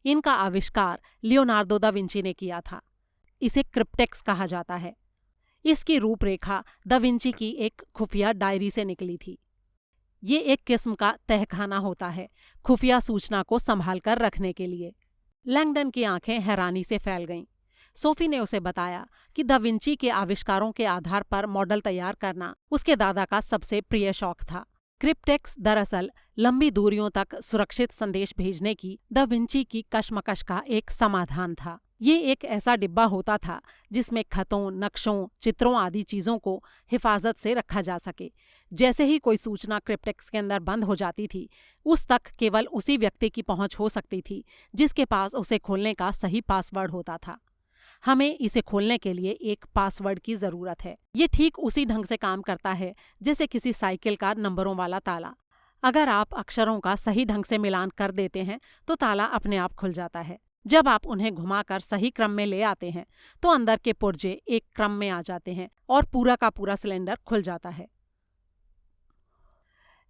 Speaker 1: इनका आविष्कार लियोनार्दो दा विंची ने किया था। इसे क्रिप्टेक्स कहा जाता है। इसकी रूपरेखा दा विंची की एक खुफिया डायरी से निकली थी। ये एक किस्म का तहखाना होता है, खुफिया सूचना को संभाल कर रखने के लिए। लैंगडन की आंखें हैरानी से फैल गईं। सोफी ने उसे बताया कि दा विंची के आविष्कारों के आधार पर मॉडल तैयार करना उसके दादा का सबसे प्रिय शौक था। क्रिप्टेक्स दरअसल लंबी दूरियों तक सुरक्षित संदेश भेजने की दा विंची की कशमकश का एक समाधान था। ये एक ऐसा डिब्बा होता था जिसमें खतों, नक्शों, चित्रों आदि चीजों को हिफाजत से रखा जा सके। जैसे ही कोई सूचना क्रिप्टेक्स के अंदर बंद हो जाती थी, उस तक केवल उसी व्यक्ति की पहुंच हो सकती थी जिसके पास उसे खोलने का सही पासवर्ड होता था। हमें इसे खोलने के लिए एक पासवर्ड की जरूरत है। ये ठीक उसी ढंग से काम करता है जैसे किसी साइकिल का नंबरों वाला ताला। अगर आप अक्षरों का सही ढंग से मिलान कर देते हैं तो ताला अपने आप खुल जाता है। जब आप उन्हें घुमाकर सही क्रम में ले आते हैं तो अंदर के पुर्जे एक क्रम में आ जाते हैं और पूरा का पूरा सिलेंडर खुल जाता है।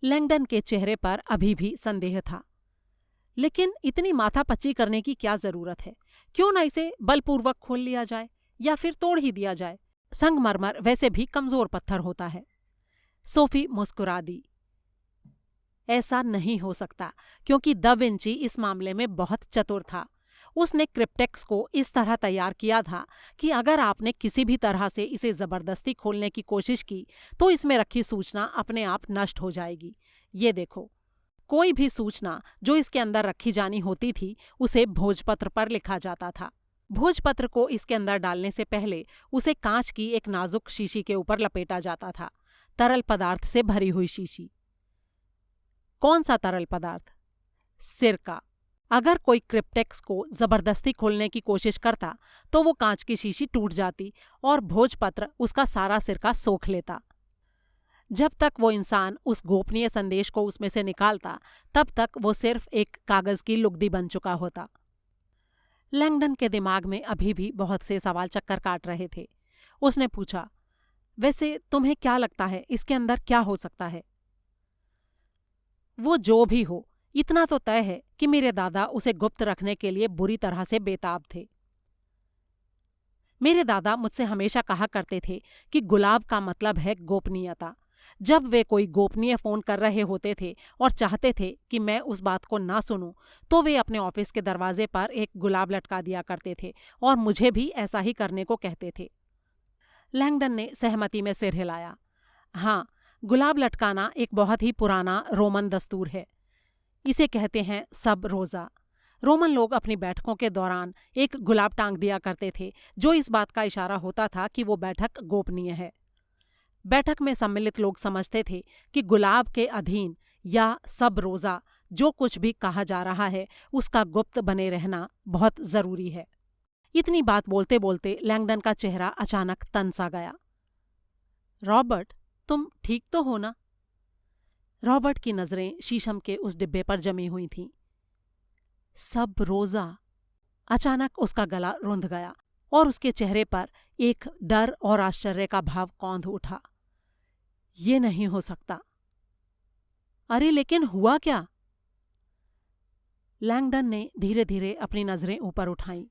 Speaker 1: लैंगडन के चेहरे पर अभी भी संदेह था। लेकिन इतनी माथापच्ची करने की क्या जरूरत है? क्यों न इसे बलपूर्वक खोल लिया जाए या फिर तोड़ ही दिया जाए। संगमरमर वैसे भी कमजोर पत्थर होता है। सोफी मुस्कुरा दी। ऐसा नहीं हो सकता, क्योंकि दा विंची इस मामले में बहुत चतुर था। उसने क्रिप्टेक्स को इस तरह तैयार किया था कि अगर आपने किसी भी तरह से इसे जबरदस्ती खोलने की कोशिश की तो इसमें रखी सूचना अपने आप नष्ट हो जाएगी। ये देखो, कोई भी सूचना जो इसके अंदर रखी जानी होती थी उसे भोजपत्र पर लिखा जाता था। भोजपत्र को इसके अंदर डालने से पहले उसे कांच की एक नाजुक शीशी के ऊपर लपेटा जाता था, तरल पदार्थ से भरी हुई शीशी। कौन सा तरल पदार्थ? सिरका। अगर कोई क्रिप्टेक्स को जबरदस्ती खोलने की कोशिश करता तो वो कांच की शीशी टूट जाती और भोजपत्र उसका सारा सिरका सोख लेता। जब तक वो इंसान उस गोपनीय संदेश को उसमें से निकालता, तब तक वो सिर्फ एक कागज की लुगदी बन चुका होता। लैंगडन के दिमाग में अभी भी बहुत से सवाल चक्कर काट रहे थे। उसने पूछा, वैसे तुम्हें क्या लगता है इसके अंदर क्या हो सकता है? वो जो भी हो, इतना तो तय है कि मेरे दादा उसे गुप्त रखने के लिए बुरी तरह से बेताब थे। मेरे दादा मुझसे हमेशा कहा करते थे कि गुलाब का मतलब है गोपनीयता। जब वे कोई गोपनीय फोन कर रहे होते थे और चाहते थे कि मैं उस बात को ना सुनूं, तो वे अपने ऑफिस के दरवाजे पर एक गुलाब लटका दिया करते थे और मुझे भी ऐसा ही करने को कहते थे। लैंगडन ने सहमति में सिर हिलाया। हाँ, गुलाब लटकाना एक बहुत ही पुराना रोमन दस्तूर है। इसे कहते हैं सब रोजा। रोमन लोग अपनी बैठकों के दौरान एक गुलाब टांग दिया करते थे, जो इस बात का इशारा होता था कि वो बैठक गोपनीय है। बैठक में सम्मिलित लोग समझते थे कि गुलाब के अधीन या सब रोजा जो कुछ भी कहा जा रहा है उसका गुप्त बने रहना बहुत जरूरी है। इतनी बात बोलते बोलते लैंगडन का चेहरा अचानक तन सा गया। रॉबर्ट, तुम ठीक तो हो ना? रॉबर्ट की नजरें शीशम के उस डिब्बे पर जमी हुई थीं। सब रोजा। अचानक उसका गला रुंध गया और उसके चेहरे पर एक डर और आश्चर्य का भाव कौंध उठा। ये नहीं हो सकता। अरे लेकिन हुआ क्या? लैंगडन ने धीरे धीरे अपनी नजरें ऊपर उठाईं।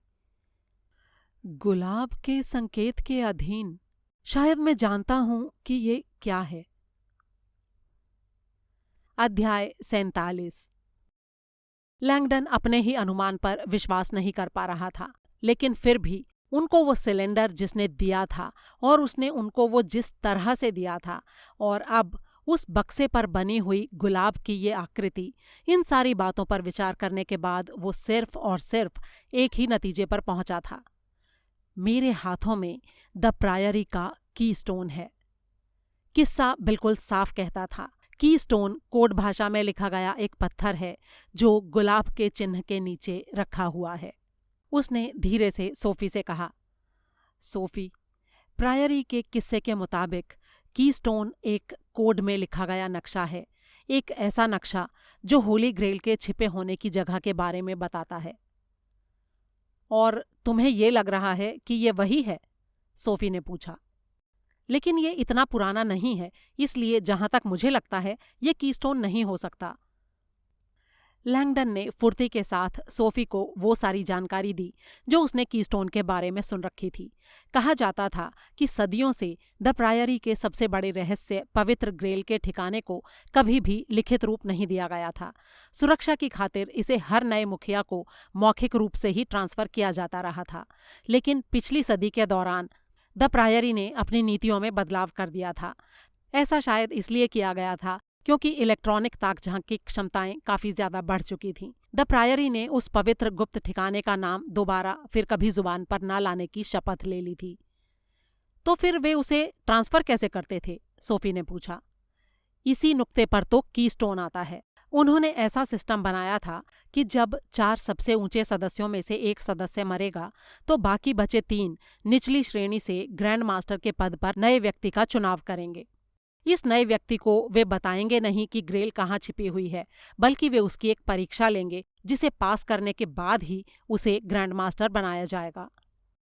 Speaker 1: गुलाब के संकेत के अधीन। शायद मैं जानता हूं कि ये क्या है। अध्याय 47। लैंगडन अपने ही अनुमान पर विश्वास नहीं कर पा रहा था, लेकिन फिर भी उनको वो सिलेंडर जिसने दिया था और उसने उनको वो जिस तरह से दिया था और अब उस बक्से पर बनी हुई गुलाब की ये आकृति, इन सारी बातों पर विचार करने के बाद वो सिर्फ और सिर्फ एक ही नतीजे पर पहुंचा था। मेरे हाथों में द प्रायरी का की स्टोन है। किस्सा बिल्कुल साफ कहता था। की स्टोन कोड भाषा में लिखा गया एक पत्थर है जो गुलाब के चिन्ह के नीचे रखा हुआ है। उसने धीरे से सोफी से कहा, सोफी, प्रायरी के किस्से के मुताबिक की स्टोन एक कोड में लिखा गया नक्शा है, एक ऐसा नक्शा जो होली ग्रेल के छिपे होने की जगह के बारे में बताता है। और तुम्हें ये लग रहा है कि ये वही है? सोफी ने पूछा। लेकिन ये इतना पुराना नहीं है, इसलिए जहां तक मुझे लगता है ये कीस्टोन नहीं हो सकता। लैंगडन ने फुर्ती के साथ सोफी को वो सारी जानकारी दी जो उसने कीस्टोन के बारे में सुन रखी थी। कहा जाता था कि सदियों से द प्रायरी के सबसे बड़े रहस्य पवित्र ग्रेल के ठिकाने को कभी भी लिखित रूप नहीं दिया गया था। सुरक्षा की खातिर इसे हर नए मुखिया को मौखिक रूप से ही ट्रांसफर किया जाता रहा था। लेकिन पिछली सदी के दौरान द प्रायरी ने अपनी नीतियों में बदलाव कर दिया था। ऐसा शायद इसलिए किया गया था क्योंकि इलेक्ट्रॉनिक ताकझांक की क्षमताएं काफी ज्यादा बढ़ चुकी थीं। द प्रायरी ने उस पवित्र गुप्त ठिकाने का नाम दोबारा फिर कभी जुबान पर न लाने की शपथ ले ली थी। तो फिर वे उसे ट्रांसफर कैसे करते थे? सोफी ने पूछा। इसी नुक्ते पर तो कीस्टोन आता है। उन्होंने ऐसा सिस्टम बनाया था कि जब 4 सबसे ऊंचे सदस्यों में से एक सदस्य मरेगा तो बाकी बचे 3 निचली श्रेणी से ग्रैंड मास्टर के पद पर नए व्यक्ति का चुनाव करेंगे। इस नए व्यक्ति को वे बताएंगे नहीं कि ग्रेल कहाँ छिपी हुई है, बल्कि वे उसकी एक परीक्षा लेंगे जिसे पास करने के बाद ही उसे ग्रैंड मास्टर बनाया जाएगा।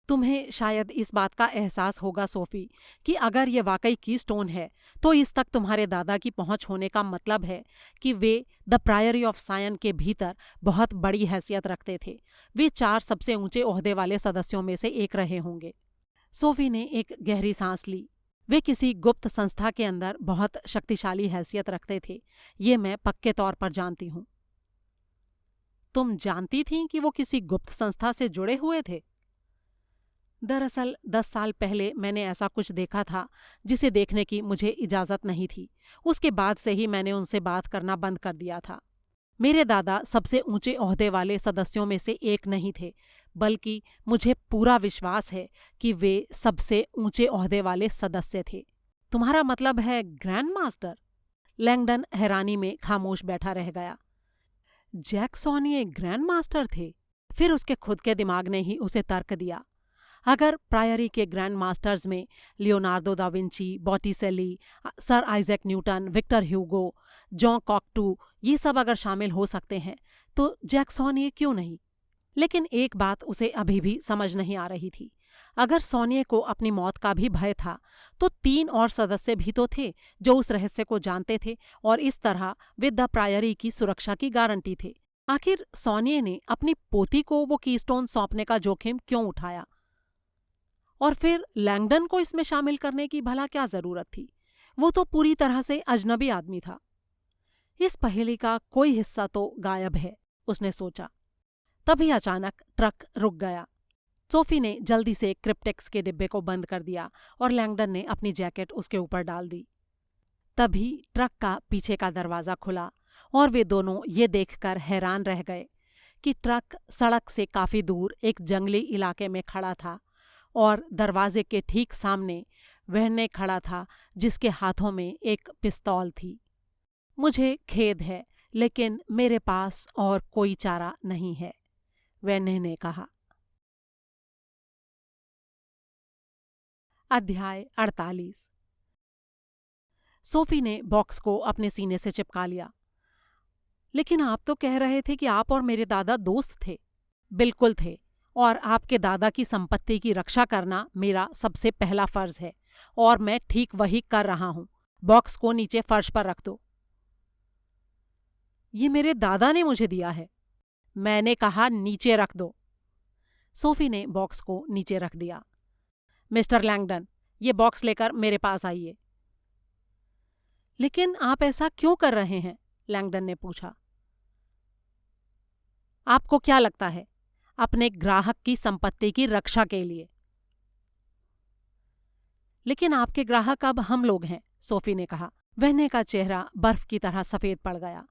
Speaker 1: तुम्हें शायद इस बात का एहसास होगा सोफी कि अगर ये वाकई कीस्टोन है तो इस तक तुम्हारे दादा की पहुंच होने का मतलब है कि वे द प्रायरी ऑफ सायन के भीतर बहुत बड़ी हैसियत रखते थे। वे 4 सबसे ऊंचे ओहदे वाले सदस्यों में से एक रहे होंगे। सोफी ने एक गहरी सांस ली। वे किसी गुप्त संस्था के अंदर बहुत शक्तिशाली हैसियत रखते थे, ये मैं पक्के तौर पर जानती हूं। तुम जानती थीं कि वो किसी गुप्त संस्था से जुड़े हुए थे? दरअसल 10 साल पहले मैंने ऐसा कुछ देखा था जिसे देखने की मुझे इजाजत नहीं थी। उसके बाद से ही मैंने उनसे बात करना बंद कर दिया था। मेरे दादा सबसे ऊंचे ओहदे वाले सदस्यों में से एक नहीं थे, बल्कि मुझे पूरा विश्वास है कि वे सबसे ऊंचे ओहदे वाले सदस्य थे। तुम्हारा मतलब है ग्रैंड मास्टर? लैंगडन हैरानी में खामोश बैठा रह गया। जैक सॉनिये ग्रैंड मास्टर थे? फिर उसके खुद के दिमाग ने ही उसे तर्क दिया। अगर प्रायरी के ग्रैंड मास्टर्स में Leonardo da Vinci, Botticelli, sir Isaac Newton, Victor Hugo, Jean Cocteau, ये सब अगर शामिल हो सकते हैं तो जैक सॉनिये क्यों नहीं? लेकिन एक बात उसे अभी भी समझ नहीं आ रही थी। अगर सॉनिये को अपनी मौत का भी भय था तो 3 और सदस्य भी तो थे जो उस रहस्य को जानते थे और इस तरह वे द प्रायरी की सुरक्षा की गारंटी थे। आखिर सॉनिये ने अपनी पोती को वो कीस्टोन सौंपने का जोखिम क्यों उठाया? और फिर लैंगडन को इसमें शामिल करने की भला क्या जरूरत थी? वो तो पूरी तरह से अजनबी आदमी था। इस पहेली का कोई हिस्सा तो गायब है, उसने सोचा। तभी अचानक ट्रक रुक गया। सोफी ने जल्दी से क्रिप्टेक्स के डिब्बे को बंद कर दिया और लैंगडन ने अपनी जैकेट उसके ऊपर डाल दी। तभी ट्रक का पीछे का दरवाजा खुला और वे दोनों ये देखकर हैरान रह गए कि ट्रक सड़क से काफी दूर एक जंगली इलाके में खड़ा था और दरवाजे के ठीक सामने वहने खड़ा था जिसके हाथों में एक पिस्तौल थी। मुझे खेद है, लेकिन मेरे पास और कोई चारा नहीं है, वहने ने कहा। अध्याय 48। सोफी ने बॉक्स को अपने सीने से चिपका लिया। लेकिन आप तो कह रहे थे कि आप और मेरे दादा दोस्त थे। बिल्कुल थे, और आपके दादा की संपत्ति की रक्षा करना मेरा सबसे पहला फर्ज है, और मैं ठीक वही कर रहा हूं। बॉक्स को नीचे फर्श पर रख दो। ये मेरे दादा ने मुझे दिया है। मैंने कहा नीचे रख दो। सोफी ने बॉक्स को नीचे रख दिया। मिस्टर लैंगडन, ये बॉक्स लेकर मेरे पास आइए। लेकिन आप ऐसा क्यों कर रहे हैं? लैंगडन ने पूछा। आपको क्या लगता है? अपने ग्राहक की संपत्ति की रक्षा के लिए। लेकिन आपके ग्राहक अब हम लोग हैं, सोफी ने कहा। वहने का चेहरा बर्फ की तरह सफेद पड़ गया।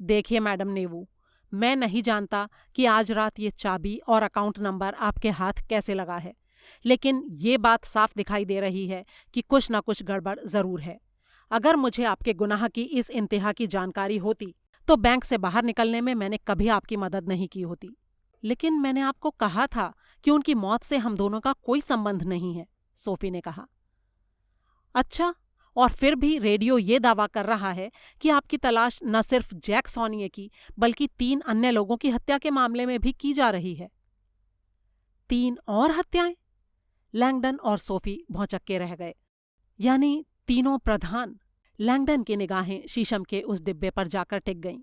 Speaker 1: देखिए मैडम नेवू, मैं नहीं जानता कि आज रात ये चाबी और अकाउंट नंबर आपके हाथ कैसे लगा है, लेकिन ये बात साफ दिखाई दे रही है कि कुछ न कुछ गड़बड़ जरूर है। अगर मुझे आपके गुनाह की इस इंतहा की जानकारी होती तो बैंक से बाहर निकलने में मैंने कभी आपकी मदद नहीं की होती। लेकिन मैंने आपको कहा था कि उनकी मौत से हम दोनों का कोई संबंध नहीं है, सोफी ने कहा। अच्छा, और फिर भी रेडियो ये दावा कर रहा है कि आपकी तलाश न सिर्फ जैक सॉनिये की बल्कि 3 अन्य लोगों की हत्या के मामले में भी की जा रही है। 3 और हत्याएं? लैंगडन और सोफी भौंचक्के रह गए। यानी तीनों प्रधान? लैंगडन की निगाहें शीशम के उस डिब्बे पर जाकर टिक गईं।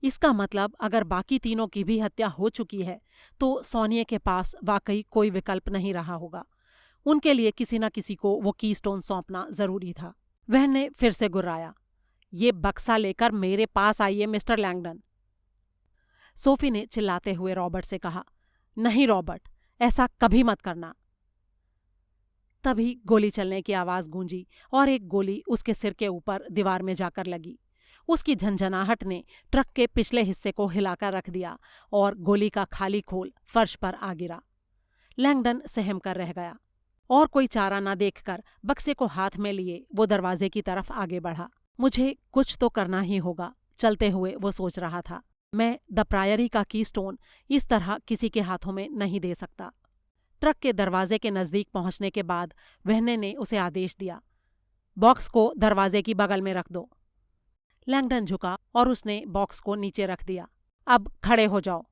Speaker 1: इसका मतलब अगर बाकी तीनों की भी हत्या हो चुकी है तो सोनिये के पास वाकई कोई विकल्प नहीं रहा होगा। उनके लिए किसी न किसी को वो कीस्टोन सौंपना जरूरी था। वह ने फिर से गुर्राया, ये बक्सा लेकर मेरे पास आइए मिस्टर लैंगडन। सोफी ने चिल्लाते हुए रॉबर्ट से कहा, नहीं रॉबर्ट, ऐसा कभी मत करना। तभी गोली चलने की आवाज गूंजी और एक गोली उसके सिर के ऊपर दीवार में जाकर लगी। उसकी झंझनाहट ने ट्रक के पिछले हिस्से को हिलाकर रख दिया और गोली का खाली खोल फर्श पर आ गिरा। लैंगडन सहम कर रह गया और कोई चारा न देखकर बक्से को हाथ में लिए वो दरवाजे की तरफ आगे बढ़ा। मुझे कुछ तो करना ही होगा, चलते हुए वो सोच रहा था। मैं द प्रायरी का कीस्टोन इस तरह किसी के हाथों में नहीं दे सकता। ट्रक के दरवाजे के नजदीक पहुंचने के बाद वहने ने उसे आदेश दिया, बॉक्स को दरवाजे की बगल में रख दो। लैंगडन झुका और उसने बॉक्स को नीचे रख दिया। अब खड़े हो जाओ।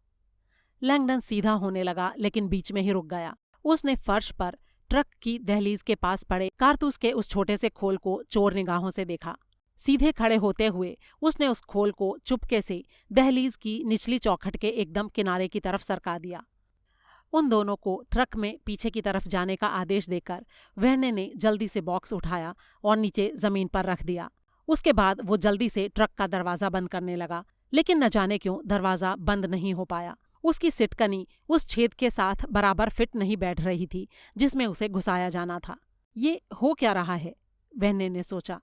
Speaker 1: लैंगडन सीधा होने लगा लेकिन बीच में ही रुक गया। उसने फर्श पर ट्रक की दहलीज के पास पड़े कारतूस के उस छोटे से खोल को चोर निगाहों से देखा। सीधे खड़े होते हुए उसने उस खोल को चुपके से दहलीज की निचली चौखट के एकदम किनारे की तरफ सरका दिया। उन दोनों को ट्रक में पीछे की तरफ जाने का आदेश देकर वहने ने जल्दी से बॉक्स उठाया और नीचे जमीन पर रख दिया। उसके बाद वो जल्दी से ट्रक का दरवाजा बंद करने लगा, लेकिन न जाने क्यों दरवाजा बंद नहीं हो पाया। उसकी सिटकनी उस छेद के साथ बराबर फिट नहीं बैठ रही थी जिसमें उसे घुसाया जाना था। ये हो क्या रहा है? वहने ने सोचा।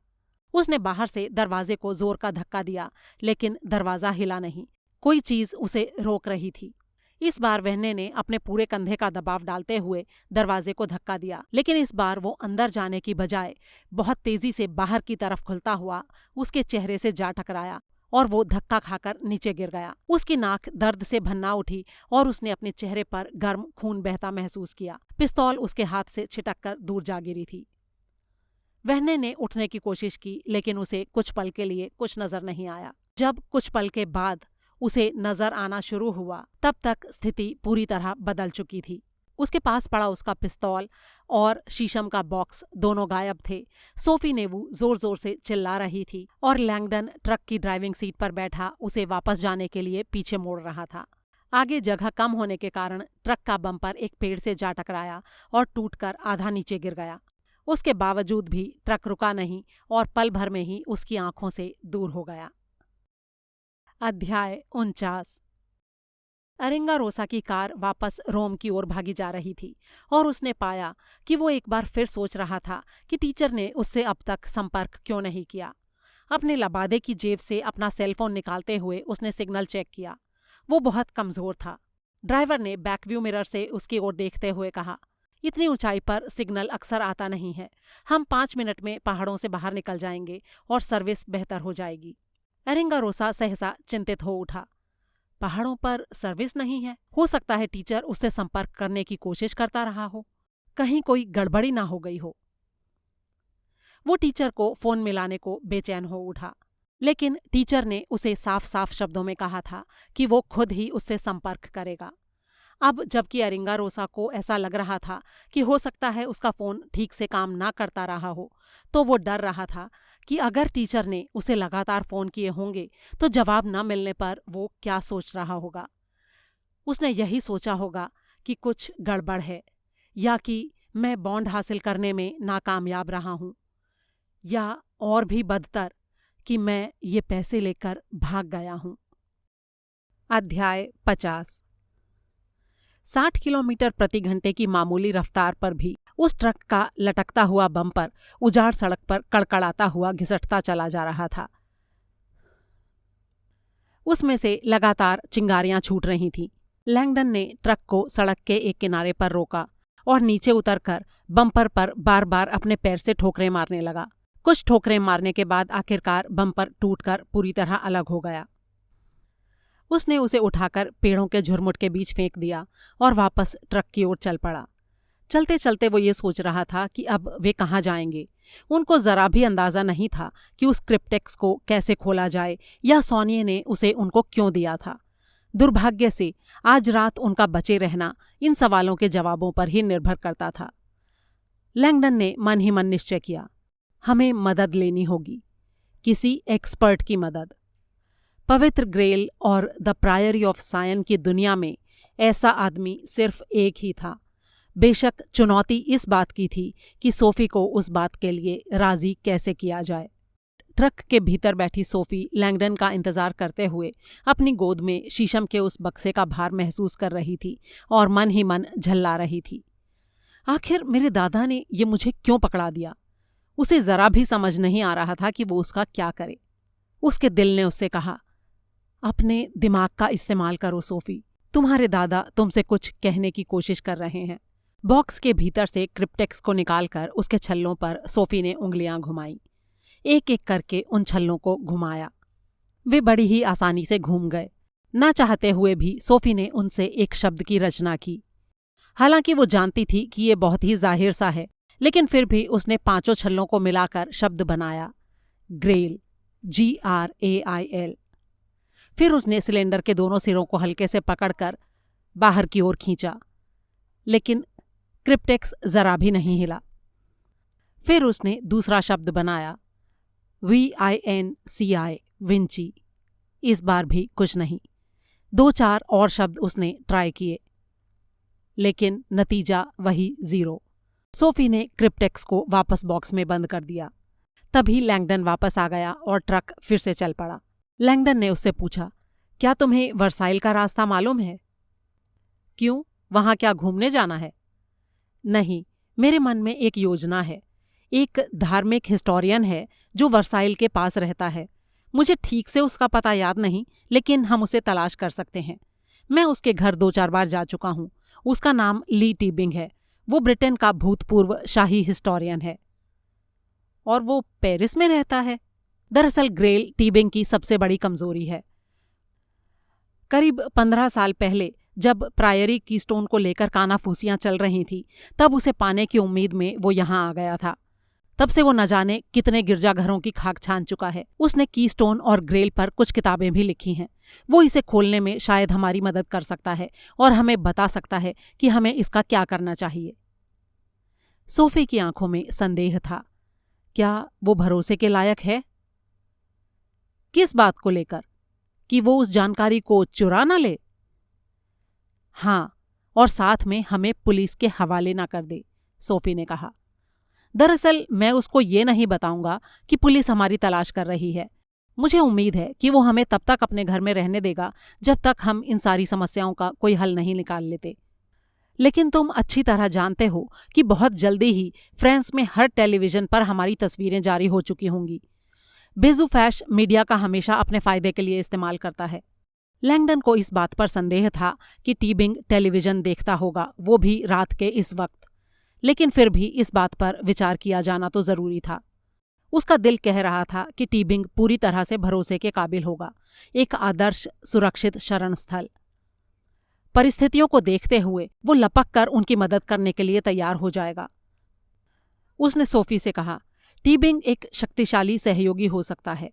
Speaker 1: उसने बाहर से दरवाजे को जोर का धक्का दिया, लेकिन दरवाजा हिला नहीं। कोई चीज उसे रोक रही थी। इस बार वहने ने अपने पूरे कंधे का दबाव डालते हुए दरवाजे को धक्का दिया, लेकिन इस बार वो अंदर जाने की बजाय बहुत तेजी से बाहर की तरफ खुलता हुआ उसके चेहरे से जा टकराया और वो धक्का खाकर नीचे गिर गया। उसकी नाक दर्द से भन्ना उठी और उसने अपने चेहरे पर गर्म खून बहता महसूस किया। पिस्तौल उसके हाथ से छिटककर दूर जा गिरी थी। वहने ने उठने की कोशिश की, लेकिन उसे कुछ पल के लिए कुछ नजर नहीं आया। जब कुछ पल के बाद उसे नजर आना शुरू हुआ, तब तक स्थिति पूरी तरह बदल चुकी थी। उसके पास पड़ा उसका पिस्तौल और शीशम का बॉक्स दोनों गायब थे। सोफी नेवू जोर जोर से चिल्ला रही थी और लैंगडन ट्रक की ड्राइविंग सीट पर बैठा उसे वापस जाने के लिए पीछे मोड़ रहा था। आगे जगह कम होने के कारण ट्रक का बम्पर एक पेड़ से जा टकराया और टूटकर आधा नीचे गिर गया। उसके बावजूद भी ट्रक रुका नहीं और पल भर में ही उसकी आंखों से दूर हो गया। अध्याय 49। अरिंगारोसा की कार वापस रोम की ओर भागी जा रही थी और उसने पाया कि वो एक बार फिर सोच रहा था कि टीचर ने उससे अब तक संपर्क क्यों नहीं किया। अपने लबादे की जेब से अपना सेलफोन निकालते हुए उसने सिग्नल चेक किया। वो बहुत कमजोर था। ड्राइवर ने बैकव्यू मिरर से उसकी ओर देखते हुए कहा, इतनी ऊंचाई पर सिग्नल अक्सर आता नहीं है। हम 5 मिनट में पहाड़ों से बाहर निकल जाएंगे और सर्विस बेहतर हो जाएगी। अरिंगारोसा सहसा चिंतित हो उठा। पहाड़ों पर सर्विस नहीं है? हो सकता है टीचर उससे संपर्क करने की कोशिश करता रहा हो। कहीं कोई गड़बड़ी ना हो गई हो। वो टीचर को फोन मिलाने को बेचैन हो उठा, लेकिन टीचर ने उसे साफ साफ शब्दों में कहा था कि वो खुद ही उससे संपर्क करेगा। अब जबकि अरिंगा रोसा को ऐसा लग रहा था कि हो सकता है उसका फोन ठीक से काम ना करता रहा हो, तो वो डर रहा था कि अगर टीचर ने उसे लगातार फोन किए होंगे तो जवाब न मिलने पर वो क्या सोच रहा होगा। उसने यही सोचा होगा कि कुछ गड़बड़ है, या कि मैं बॉन्ड हासिल करने में नाकामयाब रहा हूं, या और भी बदतर कि मैं ये पैसे लेकर भाग गया हूं। अध्याय 50। 60 किलोमीटर प्रति घंटे की मामूली रफ्तार पर भी उस ट्रक का लटकता हुआ बम्पर उजाड़ सड़क पर कड़कड़ाता हुआ घिसटता चला जा रहा था। उसमें से लगातार चिंगारियां छूट रही थीं। लैंगडन ने ट्रक को सड़क के एक किनारे पर रोका और नीचे उतरकर बम्पर पर बार बार अपने पैर से ठोकरें मारने लगा। कुछ ठोकरें मारने के बाद आखिरकार बम्पर टूटकर पूरी तरह अलग हो गया। उसने उसे उठाकर पेड़ों के झुरमुट के बीच फेंक दिया और वापस ट्रक की ओर चल पड़ा। चलते चलते वो ये सोच रहा था कि अब वे कहाँ जाएंगे। उनको जरा भी अंदाजा नहीं था कि उस क्रिप्टेक्स को कैसे खोला जाए या सोनिया ने उसे उनको क्यों दिया था। दुर्भाग्य से आज रात उनका बचे रहना इन सवालों के जवाबों पर ही निर्भर करता था। लैंगडन ने मन ही मन निश्चय किया, हमें मदद लेनी होगी, किसी एक्सपर्ट की मदद। पवित्र ग्रेल और द प्रायरी ऑफ सायन की दुनिया में ऐसा आदमी सिर्फ एक ही था। बेशक चुनौती इस बात की थी कि सोफी को उस बात के लिए राजी कैसे किया जाए। ट्रक के भीतर बैठी सोफी लैंगडन का इंतजार करते हुए अपनी गोद में शीशम के उस बक्से का भार महसूस कर रही थी और मन ही मन झल्ला रही थी। आखिर मेरे दादा ने ये मुझे क्यों पकड़ा दिया? उसे जरा भी समझ नहीं आ रहा था कि वो उसका क्या करे। उसके दिल ने उससे कहा, अपने दिमाग का इस्तेमाल करो सोफी, तुम्हारे दादा तुमसे कुछ कहने की कोशिश कर रहे हैं। बॉक्स के भीतर से क्रिप्टेक्स को निकालकर उसके छल्लों पर सोफी ने उंगलियां घुमाई। एक एक करके उन छल्लों को घुमाया। वे बड़ी ही आसानी से घूम गए। ना चाहते हुए भी सोफी ने उनसे एक शब्द की रचना की। हालांकि वो जानती थी कि ये बहुत ही जाहिर सा है, लेकिन फिर भी उसने 5 छल्लों को मिलाकर शब्द बनाया, ग्रेल, GRAIL। फिर उसने सिलेंडर के दोनों सिरों को हल्के से पकड़कर बाहर की ओर खींचा, लेकिन क्रिप्टेक्स जरा भी नहीं हिला। फिर उसने दूसरा शब्द बनाया, VINCI, विंची। इस बार भी कुछ नहीं। 2-4 और शब्द उसने ट्राई किए, लेकिन नतीजा वही 0। सोफी ने क्रिप्टेक्स को वापस बॉक्स में बंद कर दिया। तभी लैंगडन वापस आ गया और ट्रक फिर से चल पड़ा। लैंगडन ने उससे पूछा, क्या तुम्हें वर्साइल का रास्ता मालूम है? क्यों, वहां क्या घूमने जाना है? नहीं, मेरे मन में एक योजना है। एक धार्मिक हिस्टोरियन है जो वर्साइल के पास रहता है। मुझे ठीक से उसका पता याद नहीं, लेकिन हम उसे तलाश कर सकते हैं। मैं उसके घर 2-4 बार जा चुका हूँ। उसका नाम ली टीबिंग है। वो ब्रिटेन का भूतपूर्व शाही हिस्टोरियन है। और वो पेरिस में रहता है। दरअसल ग्रेल टीबिंग की सबसे बड़ी कमजोरी है। करीब 15 साल पहले जब प्रायरी कीस्टोन को लेकर कानाफूसियां चल रही थी, तब उसे पाने की उम्मीद में वो यहाँ आ गया था। तब से वो न जाने कितने गिरजाघरों की खाक छान चुका है। उसने कीस्टोन और ग्रेल पर कुछ किताबें भी लिखी हैं। वो इसे खोलने में शायद हमारी मदद कर सकता है और हमें बता सकता है कि हमें इसका क्या करना चाहिए। सोफी की आंखों में संदेह था। क्या वो भरोसे के लायक है? किस बात को लेकर? कि वो उस जानकारी को चुरा ना ले? हाँ, और साथ में हमें पुलिस के हवाले ना कर दे, सोफी ने कहा। दरअसल मैं उसको ये नहीं बताऊंगा कि पुलिस हमारी तलाश कर रही है। मुझे उम्मीद है कि वो हमें तब तक अपने घर में रहने देगा जब तक हम इन सारी समस्याओं का कोई हल नहीं निकाल लेते। लेकिन तुम अच्छी तरह जानते हो कि बहुत जल्दी ही फ्रांस में हर टेलीविजन पर हमारी तस्वीरें जारी हो चुकी होंगी। बेजुफैश मीडिया का हमेशा अपने फायदे के लिए इस्तेमाल करता है। लैंगडन को इस बात पर संदेह था कि टीबिंग टेलीविजन देखता होगा, वो भी रात के इस वक्त। लेकिन फिर भी इस बात पर विचार किया जाना तो जरूरी था। उसका दिल कह रहा था कि टीबिंग पूरी तरह से भरोसे के काबिल होगा, एक आदर्श सुरक्षित शरण स्थल। परिस्थितियों को देखते हुए वो लपक कर उनकी मदद करने के लिए तैयार हो जाएगा। उसने सोफी से कहा, टीबिंग एक शक्तिशाली सहयोगी हो सकता है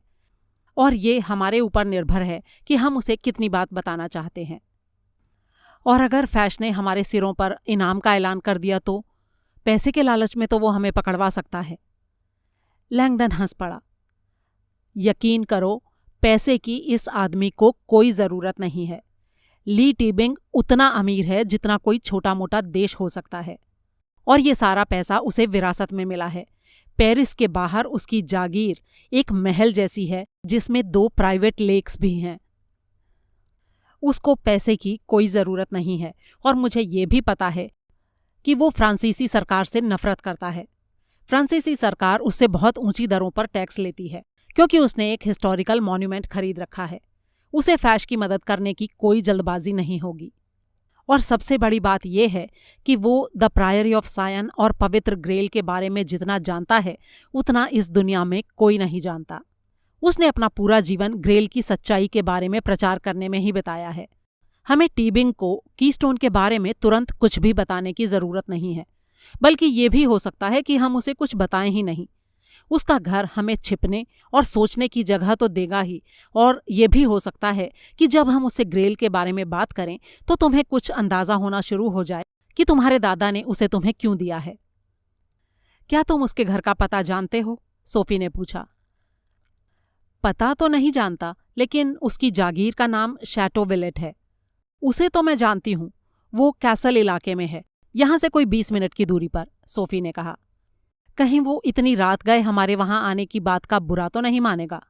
Speaker 1: और ये हमारे ऊपर निर्भर है कि हम उसे कितनी बात बताना चाहते हैं। और अगर फैश ने हमारे सिरों पर इनाम का ऐलान कर दिया तो पैसे के लालच में तो वो हमें पकड़वा सकता है। लैंगडन हंस पड़ा। यकीन करो, पैसे की इस आदमी को कोई जरूरत नहीं है। ली टीबिंग उतना अमीर है जितना कोई छोटा मोटा देश हो सकता है, और ये सारा पैसा उसे विरासत में मिला है। पेरिस के बाहर उसकी जागीर एक महल जैसी है जिसमें 2 प्राइवेट लेक्स भी हैं। उसको पैसे की कोई जरूरत नहीं है, और मुझे ये भी पता है कि वो फ्रांसीसी सरकार से नफरत करता है। फ्रांसीसी सरकार उससे बहुत ऊंची दरों पर टैक्स लेती है क्योंकि उसने एक हिस्टोरिकल मॉन्यूमेंट खरीद रखा है। उसे फैश की मदद करने की कोई जल्दबाजी नहीं होगी। और सबसे बड़ी बात यह है कि वो द प्रायरी ऑफ सायन और पवित्र ग्रेल के बारे में जितना जानता है उतना इस दुनिया में कोई नहीं जानता। उसने अपना पूरा जीवन ग्रेल की सच्चाई के बारे में प्रचार करने में ही बिताया है। हमें टीबिंग को कीस्टोन के बारे में तुरंत कुछ भी बताने की जरूरत नहीं है, बल्कि ये भी हो सकता है कि हम उसे कुछ बताएं ही नहीं। उसका घर हमें छिपने और सोचने की जगह तो देगा ही, और ये भी हो सकता है कि जब हम उससे ग्रेल के बारे में बात करें तो तुम्हें कुछ अंदाजा होना शुरू हो जाए कि तुम्हारे दादा ने उसे तुम्हें क्यों दिया है। क्या तुम उसके घर का पता जानते हो? सोफी ने पूछा। पता तो नहीं जानता, लेकिन उसकी जागीर का नाम शैटो विलेट है। उसे तो मैं जानती हूँ, वो कैसल इलाके में है, यहां से कोई 20 मिनट की दूरी पर, सोफी ने कहा। कहीं वो इतनी रात गए हमारे वहां आने की बात का बुरा तो नहीं मानेगा?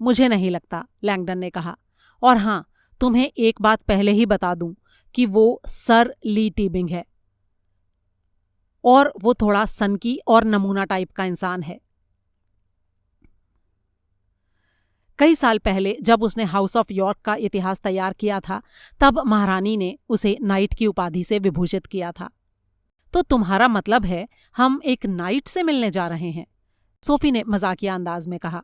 Speaker 1: मुझे नहीं लगता, लैंगडन ने कहा। और हां, तुम्हें एक बात पहले ही बता दूं कि वो सर ली टीबिंग है, और वो थोड़ा सनकी और नमूना टाइप का इंसान है। कई साल पहले जब उसने हाउस ऑफ यॉर्क का इतिहास तैयार किया था, तब महारानी ने उसे नाइट की उपाधि से विभूषित किया था। तो तुम्हारा मतलब है हम एक नाइट से मिलने जा रहे हैं? सोफी ने मजाकिया अंदाज में कहा।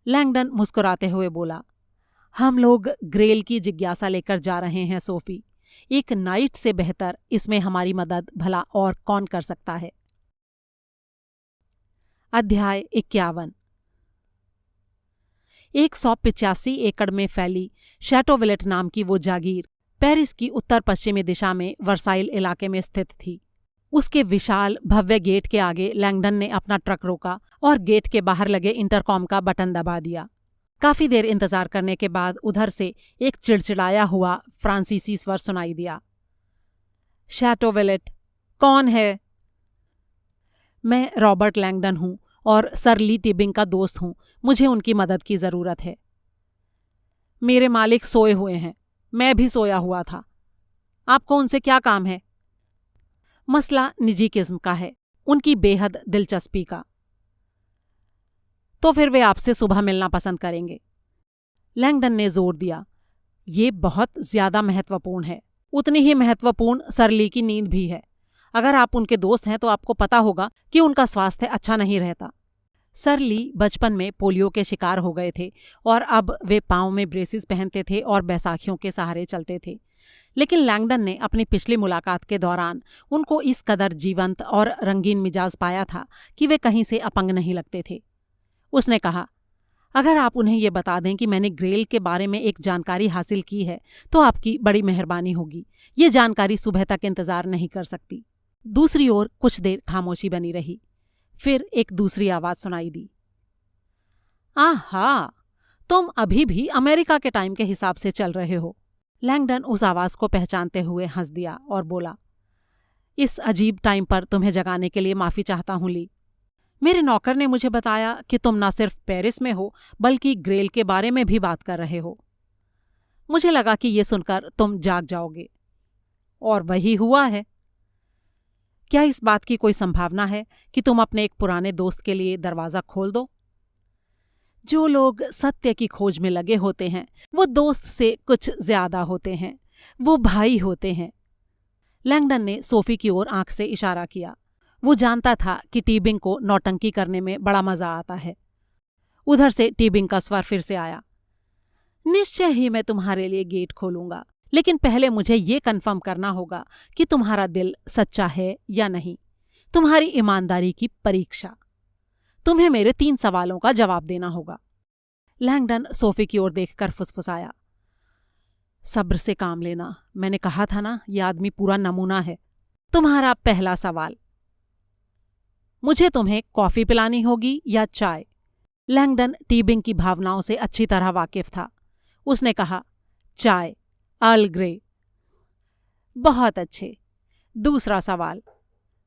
Speaker 1: लैंगडन मुस्कुराते हुए बोला, हम लोग ग्रेल की जिज्ञासा लेकर जा रहे हैं सोफी। एक नाइट से बेहतर इसमें हमारी मदद भला और कौन कर सकता है। अध्याय 51। 185 एकड़ में फैली शैटो विलेट नाम की वो जागीर पेरिस की उत्तर पश्चिमी दिशा में वर्साइल इलाके में स्थित थी। उसके विशाल भव्य गेट के आगे लैंगडन ने अपना ट्रक रोका और गेट के बाहर लगे इंटरकॉम का बटन दबा दिया। काफी देर इंतजार करने के बाद उधर से एक चिड़चिड़ाया हुआ फ्रांसीसी स्वर सुनाई दिया। शैटो विलेट, कौन है? मैं रॉबर्ट लैंगडन हूं और सर ली टीबिंग का दोस्त हूं। मुझे उनकी मदद की जरूरत है। मेरे मालिक सोए हुए हैं, मैं भी सोया हुआ था। आपको उनसे क्या काम है? मसला निजी किस्म का है, उनकी बेहद दिलचस्पी का। तो फिर वे आपसे सुबह मिलना पसंद करेंगे। लैंगडन ने जोर दिया, ये बहुत ज्यादा महत्वपूर्ण है। उतनी ही महत्वपूर्ण सर ली की नींद भी है। अगर आप उनके दोस्त हैं तो आपको पता होगा कि उनका स्वास्थ्य अच्छा नहीं रहता। सर ली बचपन में पोलियो के शिकार हो गए थे और अब वे पांव में ब्रेसिस पहनते थे और बैसाखियों के सहारे चलते थे। लेकिन लैंगडन ने अपनी पिछली मुलाकात के दौरान उनको इस कदर जीवंत और रंगीन मिजाज पाया था कि वे कहीं से अपंग नहीं लगते थे। उसने कहा, अगर आप उन्हें ये बता दें कि मैंने ग्रेल के बारे में एक जानकारी हासिल की है तो आपकी बड़ी मेहरबानी होगी। ये जानकारी सुबह तक इंतजार नहीं कर सकती। दूसरी ओर कुछ देर खामोशी बनी रही। फिर एक दूसरी आवाज सुनाई दी। आहा, तुम अभी भी अमेरिका के टाइम के हिसाब से चल रहे हो। लैंगडन उस आवाज को पहचानते हुए हंस दिया और बोला, इस अजीब टाइम पर तुम्हें जगाने के लिए माफी चाहता हूं ली। मेरे नौकर ने मुझे बताया कि तुम ना सिर्फ पेरिस में हो बल्कि ग्रेल के बारे में भी बात कर रहे हो। मुझे लगा कि ये सुनकर तुम जाग जाओगे, और वही हुआ है। क्या इस बात की कोई संभावना है कि तुम अपने एक पुराने दोस्त के लिए दरवाजा खोल दो? जो लोग सत्य की खोज में लगे होते हैं वो दोस्त से कुछ ज्यादा होते हैं, वो भाई होते हैं। लैंगडन ने सोफी की ओर आंख से इशारा किया। वो जानता था कि टीबिंग को नौटंकी करने में बड़ा मजा आता है। उधर से टीबिंग का स्वर फिर से आया। निश्चय ही मैं तुम्हारे लिए गेट खोलूंगा, लेकिन पहले मुझे ये कन्फर्म करना होगा कि तुम्हारा दिल सच्चा है या नहीं। तुम्हारी ईमानदारी की परीक्षा। तुम्हें मेरे 3 सवालों का जवाब देना होगा। लैंगडन सोफी की ओर देखकर फुसफुसाया, सब्र से काम लेना, मैंने कहा था ना, यह आदमी पूरा नमूना है। तुम्हारा पहला सवाल, मुझे तुम्हें कॉफी पिलानी होगी या चाय? लैंगडन टीबिंग की भावनाओं से अच्छी तरह वाकिफ था। उसने कहा, चाय, अर्ल ग्रे। बहुत अच्छे। दूसरा सवाल,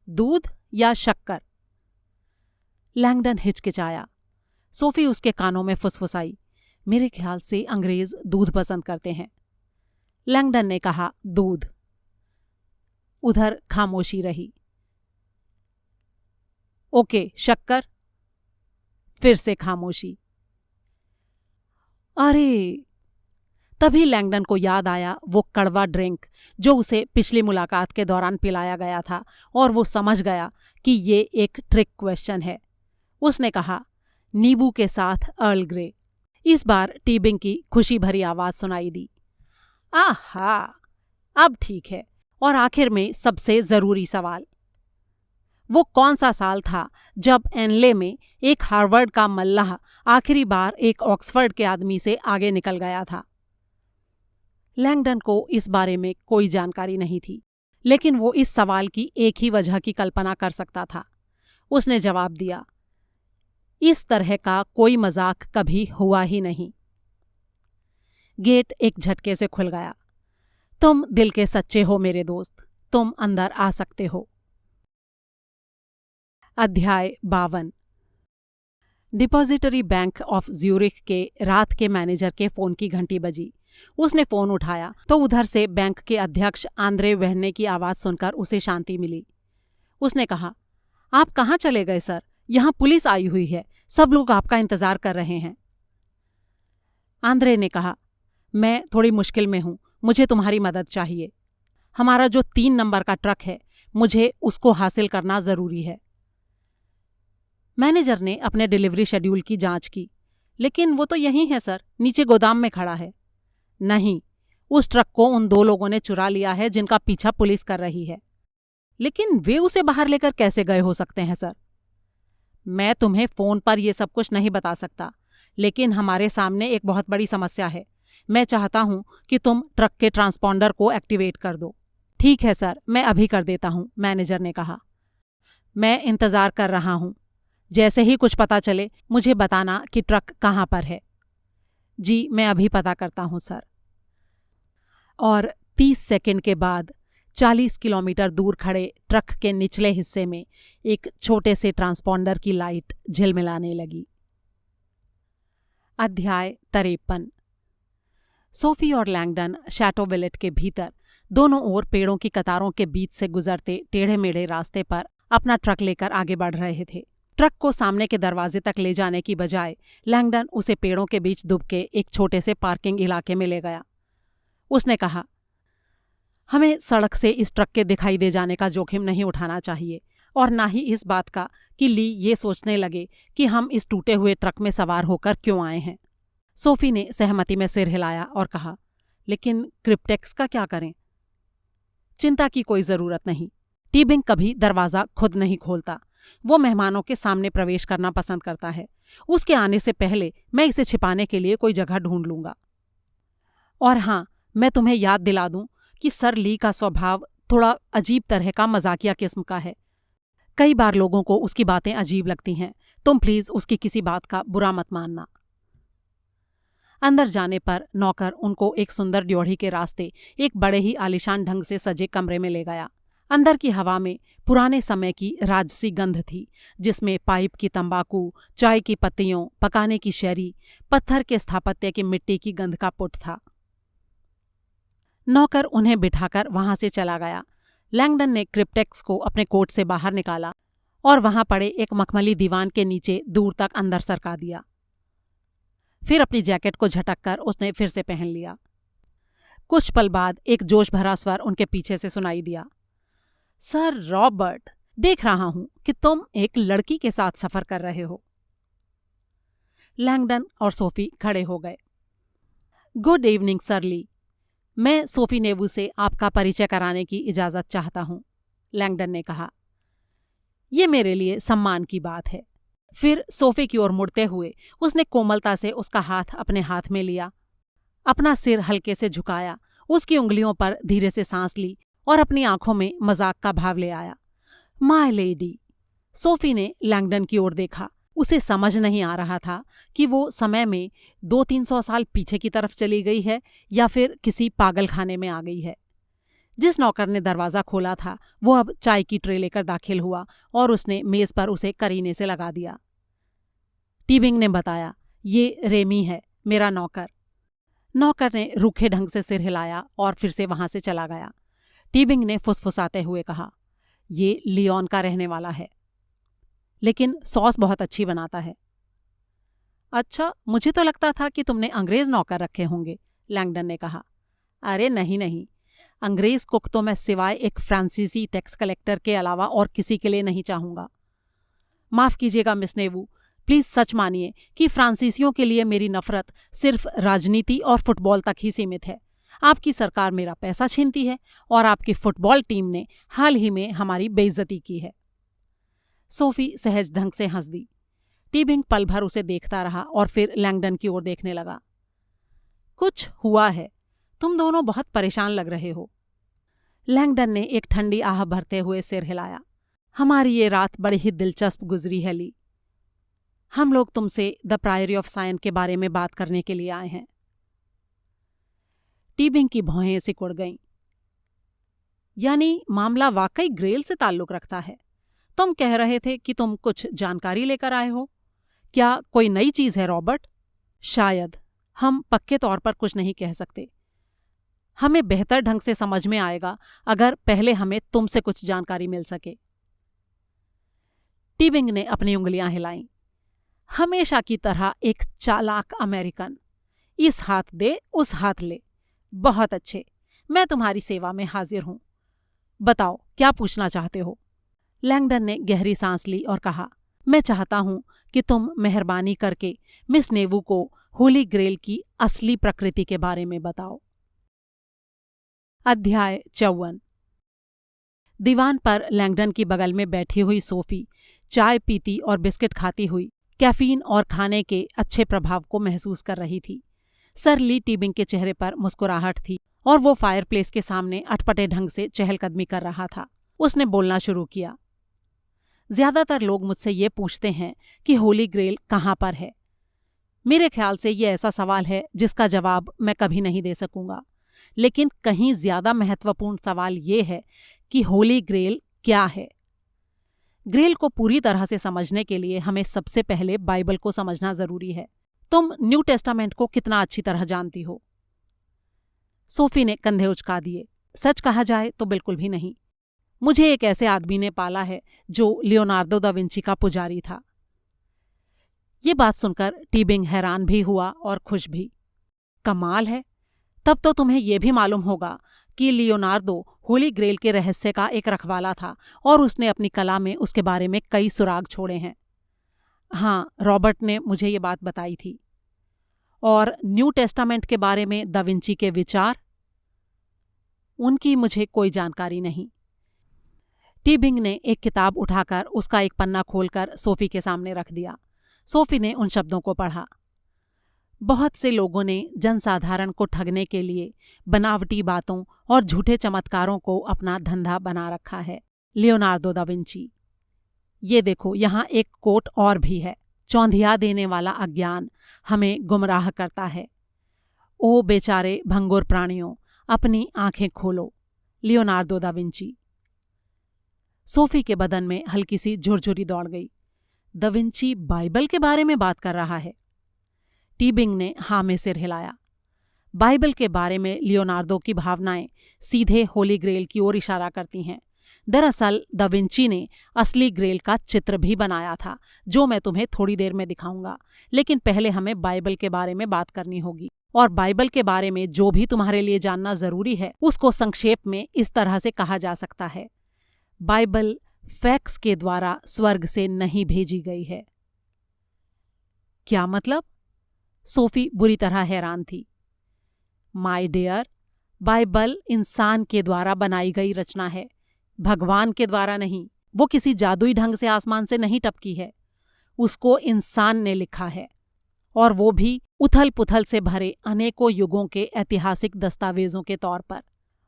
Speaker 1: दूध या शक्कर? लैंगडन हिचकिचाया। सोफी उसके कानों में फुसफुसाई, मेरे ख्याल से अंग्रेज दूध पसंद करते हैं। लैंगडन ने कहा, दूध। उधर खामोशी रही। ओके, शक्कर? फिर से खामोशी। अरे, तभी लैंगडन को याद आया वो कड़वा ड्रिंक जो उसे पिछली मुलाकात के दौरान पिलाया गया था, और वो समझ गया कि ये एक ट्रिक क्वेश्चन है। उसने कहा, नींबू के साथ अर्ल ग्रे। इस बार टीबिंग की खुशी भरी आवाज सुनाई दी। आहा, अब ठीक है। और आखिर में सबसे जरूरी सवाल, वो कौन सा साल था जब एनले में एक हार्वर्ड का मल्लाह आखिरी बार एक ऑक्सफर्ड के आदमी से आगे निकल गया था? लैंगडन को इस बारे में कोई जानकारी नहीं थी, लेकिन वो इस सवाल की एक ही वजह की कल्पना कर सकता था। उसने जवाब दिया, इस तरह का कोई मजाक कभी हुआ ही नहीं। गेट एक झटके से खुल गया। तुम दिल के सच्चे हो मेरे दोस्त, तुम अंदर आ सकते हो। अध्याय 52। डिपॉजिटरी बैंक ऑफ ज्यूरिख के रात के मैनेजर के फोन की घंटी बजी। उसने फोन उठाया तो उधर से बैंक के अध्यक्ष आंद्रे वेहने की आवाज सुनकर उसे शांति मिली। उसने कहा, आप कहाँ चले गए सर? यहाँ पुलिस आई हुई है, सब लोग आपका इंतजार कर रहे हैं। आंद्रे ने कहा, मैं थोड़ी मुश्किल में हूं, मुझे तुम्हारी मदद चाहिए। हमारा जो 3 नंबर का ट्रक है, मुझे उसको हासिल करना जरूरी है। मैनेजर ने अपने डिलीवरी शेड्यूल की जांच की। लेकिन वो तो यहीं है सर, नीचे गोदाम में खड़ा है। नहीं, उस ट्रक को उन 2 लोगों ने चुरा लिया है जिनका पीछा पुलिस कर रही है। लेकिन वे उसे बाहर लेकर कैसे गए हो सकते हैं सर? मैं तुम्हें फोन पर यह सब कुछ नहीं बता सकता, लेकिन हमारे सामने एक बहुत बड़ी समस्या है। मैं चाहता हूं कि तुम ट्रक के ट्रांसपॉन्डर को एक्टिवेट कर दो। ठीक है सर, मैं अभी कर देता हूं, मैनेजर ने कहा। मैं इंतजार कर रहा हूं। जैसे ही कुछ पता चले मुझे बताना कि ट्रक कहाँ पर है। जी, मैं अभी पता करता हूं सर। और 30 सेकंड के बाद 40 किलोमीटर दूर खड़े ट्रक के निचले हिस्से में एक छोटे से ट्रांसपॉन्डर की लाइट झिलमिलाने लगी। अध्याय 53। सोफी और लैंगडन शैटो विलेट के भीतर दोनों ओर पेड़ों की कतारों के बीच से गुजरते टेढ़े मेढ़े रास्ते पर अपना ट्रक लेकर आगे बढ़ रहे थे। ट्रक को सामने के दरवाजे तक ले जाने की बजाय लैंगडन उसे पेड़ों के बीच दुबके एक छोटे से पार्किंग इलाके में ले गया। उसने कहा, हमें सड़क से इस ट्रक के दिखाई दे जाने का जोखिम नहीं उठाना चाहिए, और ना ही इस बात का कि ली ये सोचने लगे कि हम इस टूटे हुए ट्रक में सवार होकर क्यों आए हैं। सोफी ने सहमति में सिर हिलाया और कहा, लेकिन क्रिप्टेक्स का क्या करें? चिंता की कोई जरूरत नहीं। टीबिंग कभी दरवाजा खुद नहीं खोलता। वो मेहमानों के सामने प्रवेश करना पसंद करता है। उसके आने से पहले मैं इसे छिपाने के लिए कोई जगह ढूंढ लूंगा। और हाँ, मैं तुम्हें याद दिला दूं कि सर ली का स्वभाव थोड़ा अजीब तरह का मजाकिया किस्म का है। कई बार लोगों को उसकी बातें अजीब लगती हैं। तुम प्लीज उसकी किसी बात का बुरा मत मानना। अंदर जाने पर नौकर उनको एक सुंदर ड्योढ़ी के रास्ते एक बड़े ही आलीशान ढंग से सजे कमरे में ले गया। अंदर की हवा में पुराने समय की राजसी गंध थी, जिसमें पाइप की तंबाकू, चाय की पत्तियों, पकाने की शैरी, पत्थर के स्थापत्य की मिट्टी की गंध का पुट था। नौकर उन्हें बिठाकर वहां से चला गया। लैंगडन ने क्रिप्टेक्स को अपने कोट से बाहर निकाला और वहां पड़े एक मखमली दीवान के नीचे दूर तक अंदर सरका दिया। फिर अपनी जैकेट को झटककर उसने फिर से पहन लिया। कुछ पल बाद एक जोश भरा स्वर उनके पीछे से सुनाई दिया, सर रॉबर्ट, देख रहा हूं कि तुम एक लड़की के साथ सफर कर रहे हो। लैंगडन और सोफी खड़े हो गए। गुड इवनिंग सर ली, मैं सोफी नेवू से आपका परिचय कराने की इजाजत चाहता हूं, लैंगडन ने कहा। ये मेरे लिए सम्मान की बात है। फिर सोफी की ओर मुड़ते हुए उसने कोमलता से उसका हाथ अपने हाथ में लिया, अपना सिर हल्के से झुकाया, उसकी उंगलियों पर धीरे से सांस ली और अपनी आंखों में मजाक का भाव ले आया। My lady. सोफी ने लैंगडन की ओर देखा। उसे समझ नहीं आ रहा था कि वो समय में 200-300 साल पीछे की तरफ चली गई है या फिर किसी पागलखाने में आ गई है। जिस नौकर ने दरवाज़ा खोला था वो अब चाय की ट्रे लेकर दाखिल हुआ और उसने मेज़ पर उसे करीने से लगा दिया। टीबिंग ने बताया, ये रेमी है, मेरा नौकर। नौकर ने रूखे ढंग से सिर हिलाया और फिर से वहां से चला गया। टीबिंग ने फुसफुसाते हुए कहा, ये लियोन का रहने वाला है, लेकिन सॉस बहुत अच्छी बनाता है। अच्छा, मुझे तो लगता था कि तुमने अंग्रेज नौकर रखे होंगे, लैंगडन ने कहा। अरे नहीं नहीं, अंग्रेज कुक तो मैं सिवाय एक फ्रांसीसी टैक्स कलेक्टर के अलावा और किसी के लिए नहीं चाहूंगा। माफ कीजिएगा मिस नेवू, प्लीज सच मानिए कि फ्रांसीसियों के लिए मेरी नफरत सिर्फ राजनीति और फुटबॉल तक ही सीमित है। आपकी सरकार मेरा पैसा छीनती है और आपकी फुटबॉल टीम ने हाल ही में हमारी बेइज्जती की है। सोफी सहज ढंग से हंस दी। टीबिंग पल भर उसे देखता रहा और फिर लैंगडन की ओर देखने लगा। कुछ हुआ है, तुम दोनों बहुत परेशान लग रहे हो। लैंगडन ने एक ठंडी आह भरते हुए सिर हिलाया। हमारी ये रात बड़ी ही दिलचस्प गुजरी है ली। हम लोग तुमसे द प्रायरी ऑफ साइन के बारे में बात करने के लिए आए हैं। टीबिंग की भौहें सिकुड़ गईं। यानी मामला वाकई ग्रेल से ताल्लुक रखता है। तुम कह रहे थे कि तुम कुछ जानकारी लेकर आए हो। क्या कोई नई चीज है रॉबर्ट? शायद, हम पक्के तौर पर कुछ नहीं कह सकते। हमें बेहतर ढंग से समझ में आएगा अगर पहले हमें तुमसे कुछ जानकारी मिल सके। टीबिंग ने अपनी उंगलियां हिलाईं। हमेशा की तरह एक चालाक अमेरिकन, इस हाथ दे उस हाथ ले। बहुत अच्छे, मैं तुम्हारी सेवा में हाजिर हूं। बताओ क्या पूछना चाहते हो? लैंगडन ने गहरी सांस ली और कहा, मैं चाहता हूं कि तुम मेहरबानी करके मिस नेवू को होली ग्रेल की असली प्रकृति के बारे में बताओ। अध्याय 54। दीवान पर लैंगडन की बगल में बैठी हुई सोफी चाय पीती और बिस्किट खाती हुई कैफीन और खाने के अच्छे प्रभाव को महसूस कर रही थी। सर ली टीबिंग के चेहरे पर मुस्कुराहट थी और वो फायरप्लेस के सामने अटपटे ढंग से चहलकदमी कर रहा था। उसने बोलना शुरू किया। ज्यादातर लोग मुझसे ये पूछते हैं कि होली ग्रेल कहाँ पर है। मेरे ख्याल से ये ऐसा सवाल है जिसका जवाब मैं कभी नहीं दे सकूंगा, लेकिन कहीं ज्यादा महत्वपूर्ण सवाल ये है कि होली ग्रेल क्या है। ग्रेल को पूरी तरह से समझने के लिए हमें सबसे पहले बाइबल को समझना जरूरी है। तुम न्यू टेस्टामेंट को कितना अच्छी तरह जानती हो? सोफी ने कंधे उचका दिए। सच कहा जाए तो बिल्कुल भी नहीं। मुझे एक ऐसे आदमी ने पाला है जो लियोनार्दो दा विंची का पुजारी था। ये बात सुनकर टीबिंग हैरान भी हुआ और खुश भी। कमाल है, तब तो तुम्हें यह भी मालूम होगा कि लियोनार्दो होली ग्रेल के रहस्य का एक रखवाला था और उसने अपनी कला में उसके बारे में कई सुराग छोड़े हैं। हाँ, रॉबर्ट ने मुझे ये बात बताई थी। और न्यू टेस्टामेंट के बारे में दा विंची के विचार? उनकी मुझे कोई जानकारी नहीं। टीबिंग ने एक किताब उठाकर उसका एक पन्ना खोलकर सोफी के सामने रख दिया। सोफी ने उन शब्दों को पढ़ा। बहुत से लोगों ने जनसाधारण को ठगने के लिए बनावटी बातों और झूठे चमत्कारों को अपना धंधा बना रखा है। Leonardo da Vinci. ये देखो, यहाँ एक कोट और भी है। चौंधिया देने वाला अज्ञान हमें गुमराह करता है। ओ बेचारे भंगुर प्राणियों, अपनी आंखें खोलो। Leonardo da Vinci. सोफी के बदन में हल्की सी झुरझुरी दौड़ गई। दा विंची बाइबल के बारे में बात कर रहा है? टीबिंग ने हाँ में सिर हिलाया। बाइबल के बारे में लियोनार्दो की भावनाएं सीधे होली ग्रेल की ओर इशारा करती हैं। दरअसल दा विंची ने असली ग्रेल का चित्र भी बनाया था, जो मैं तुम्हें थोड़ी देर में दिखाऊंगा। लेकिन पहले हमें बाइबल के बारे में बात करनी होगी, और बाइबल के बारे में जो भी तुम्हारे लिए जानना जरूरी है उसको संक्षेप में इस तरह से कहा जा सकता है। बाइबल फैक्स के द्वारा स्वर्ग से नहीं भेजी गई है। क्या मतलब? सोफी बुरी तरह हैरान थी। माय डियर, बाइबल इंसान के द्वारा बनाई गई रचना है, भगवान के द्वारा नहीं। वो किसी जादुई ढंग से आसमान से नहीं टपकी है, उसको इंसान ने लिखा है, और वो भी उथल पुथल से भरे अनेकों युगों के ऐतिहासिक दस्तावेजों के तौर पर।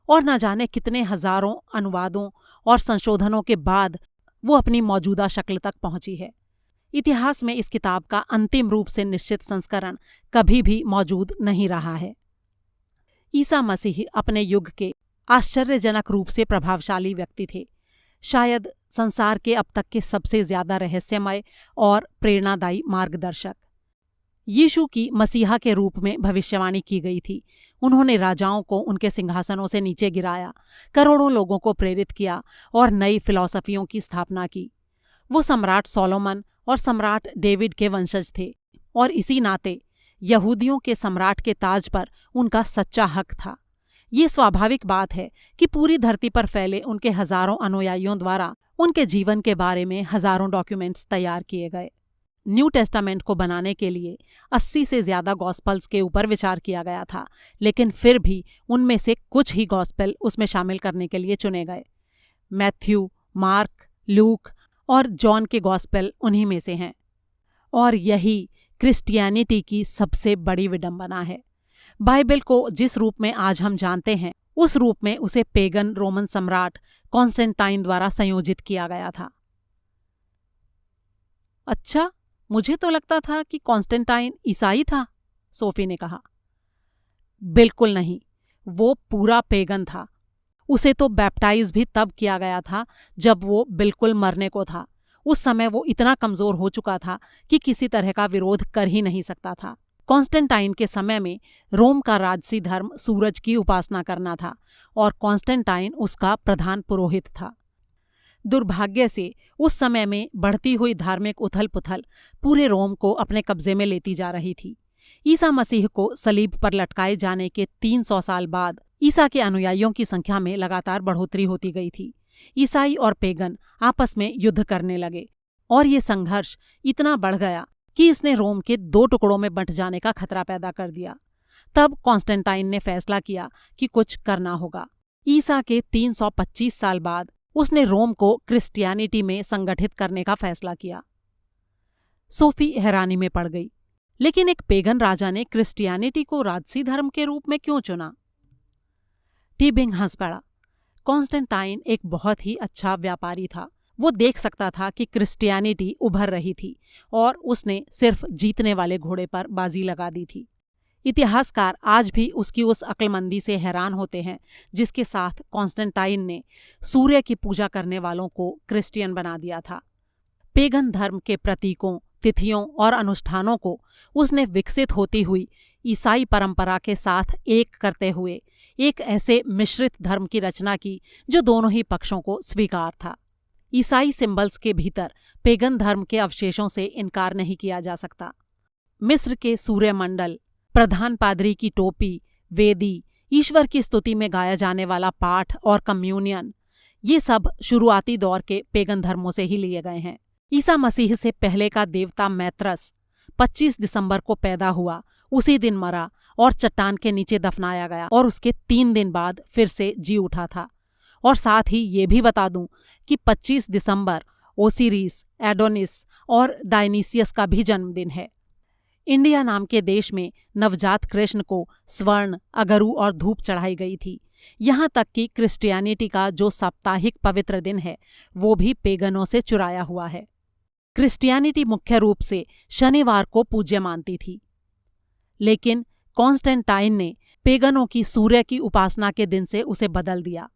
Speaker 1: और न जाने कितने हजारों अनुवादों और संशोधनों के बाद वो अपनी मौजूदा शक्ल तक पहुंची है। इतिहास में इस किताब का अंतिम रूप से निश्चित संस्करण कभी भी मौजूद नहीं रहा है। ईसा मसीह अपने युग के आश्चर्यजनक रूप से प्रभावशाली व्यक्ति थे, शायद संसार के अब तक के सबसे ज्यादा रहस्यमय और प्रेरणादायी मार्गदर्शक। यीशु की मसीहा के रूप में भविष्यवाणी की गई थी। उन्होंने राजाओं को उनके सिंहासनों से नीचे गिराया, करोड़ों लोगों को प्रेरित किया और नई फिलॉसफियों की स्थापना की। वो सम्राट सोलोमन और सम्राट डेविड के वंशज थे, और इसी नाते यहूदियों के सम्राट के ताज पर उनका सच्चा हक था। ये स्वाभाविक बात है कि पूरी धरती पर फैले उनके हजारों अनुयायियों द्वारा उनके जीवन के बारे में हजारों डॉक्यूमेंट्स तैयार किए गए। न्यू टेस्टामेंट को बनाने के लिए 80 से ज्यादा गॉस्पल्स के ऊपर विचार किया गया था, लेकिन फिर भी उनमें से कुछ ही गॉस्पेल उसमें शामिल करने के लिए चुने गए। मैथ्यू, मार्क, लूक और जॉन के गॉस्पेल उन्हीं में से हैं। और यही क्रिश्चियनिटी की सबसे बड़ी विडंबना है। बाइबल को जिस रूप में आज हम जानते हैं, उस रूप में उसे पेगन रोमन सम्राट कॉन्स्टेंटाइन द्वारा संयोजित किया गया था। अच्छा, मुझे तो लगता था कि कॉन्स्टेंटाइन ईसाई था, सोफी ने कहा। बिल्कुल नहीं, वो पूरा पेगन था। उसे तो बैप्टाइज भी तब किया गया था जब वो बिल्कुल मरने को था। उस समय वो इतना कमजोर हो चुका था कि किसी तरह का विरोध कर ही नहीं सकता था। कॉन्स्टेंटाइन के समय में रोम का राजसी धर्म सूरज की उपासना करना था, और कॉन्स्टेंटाइन उसका प्रधान पुरोहित था। दुर्भाग्य से उस समय में बढ़ती हुई धार्मिक उथल पुथल पूरे रोम को अपने कब्जे में लेती जा रही थी। ईसा मसीह को सलीब पर लटकाए जाने के 300 साल बाद ईसा के अनुयायियों की संख्या में लगातार बढ़ोतरी होती गई थी। ईसाई और पेगन आपस में युद्ध करने लगे, और ये संघर्ष इतना बढ़ गया कि इसने रोम के 2 टुकड़ों में बंट जाने का खतरा पैदा कर दिया। तब कॉन्स्टेंटाइन ने फैसला किया कि कुछ करना होगा। ईसा के 325 साल बाद उसने रोम को क्रिश्चियनिटी में संगठित करने का फैसला किया। सोफी हैरानी में पड़ गई, लेकिन एक पेगन राजा ने क्रिश्चियनिटी को राजसी धर्म के रूप में क्यों चुना? टीबिंग हंस पड़ा। कॉन्स्टेंटाइन एक बहुत ही अच्छा व्यापारी था। वो देख सकता था कि क्रिश्चियनिटी उभर रही थी, और उसने सिर्फ जीतने वाले घोड़े पर बाजी लगा दी थी। इतिहासकार आज भी उसकी उस अक्लमंदी से हैरान होते हैं जिसके साथ कॉन्स्टेंटाइन ने सूर्य की पूजा करने वालों को क्रिश्चियन बना दिया था। पेगन धर्म के प्रतीकों, तिथियों और अनुष्ठानों को उसने विकसित होती हुई ईसाई परंपरा के साथ एक करते हुए एक ऐसे मिश्रित धर्म की रचना की जो दोनों ही पक्षों को स्वीकार था। ईसाई सिंबल्स के भीतर पेगन धर्म के अवशेषों से इनकार नहीं किया जा सकता। मिस्र के सूर्यमंडल, प्रधान पादरी की टोपी, वेदी, ईश्वर की स्तुति में गाया जाने वाला पाठ और कम्युनियन, ये सब शुरुआती दौर के पेगन धर्मों से ही लिए गए हैं। ईसा मसीह से पहले का देवता मैत्रस 25 दिसंबर को पैदा हुआ, उसी दिन मरा और चट्टान के नीचे दफनाया गया, और उसके 3 दिन बाद फिर से जी उठा था। और साथ ही ये भी बता दूं कि 25 दिसंबर ओसिरिस, एडोनिस और डायनीसियस का भी जन्मदिन है। इंडिया नाम के देश में नवजात कृष्ण को स्वर्ण, अगरू और धूप चढ़ाई गई थी। यहाँ तक कि क्रिश्चियनिटी का जो साप्ताहिक पवित्र दिन है वो भी पेगनों से चुराया हुआ है। क्रिश्चियनिटी मुख्य रूप से शनिवार को पूज्य मानती थी, लेकिन कॉन्स्टेंटाइन ने पेगनों की सूर्य की उपासना के दिन से उसे बदल दिया।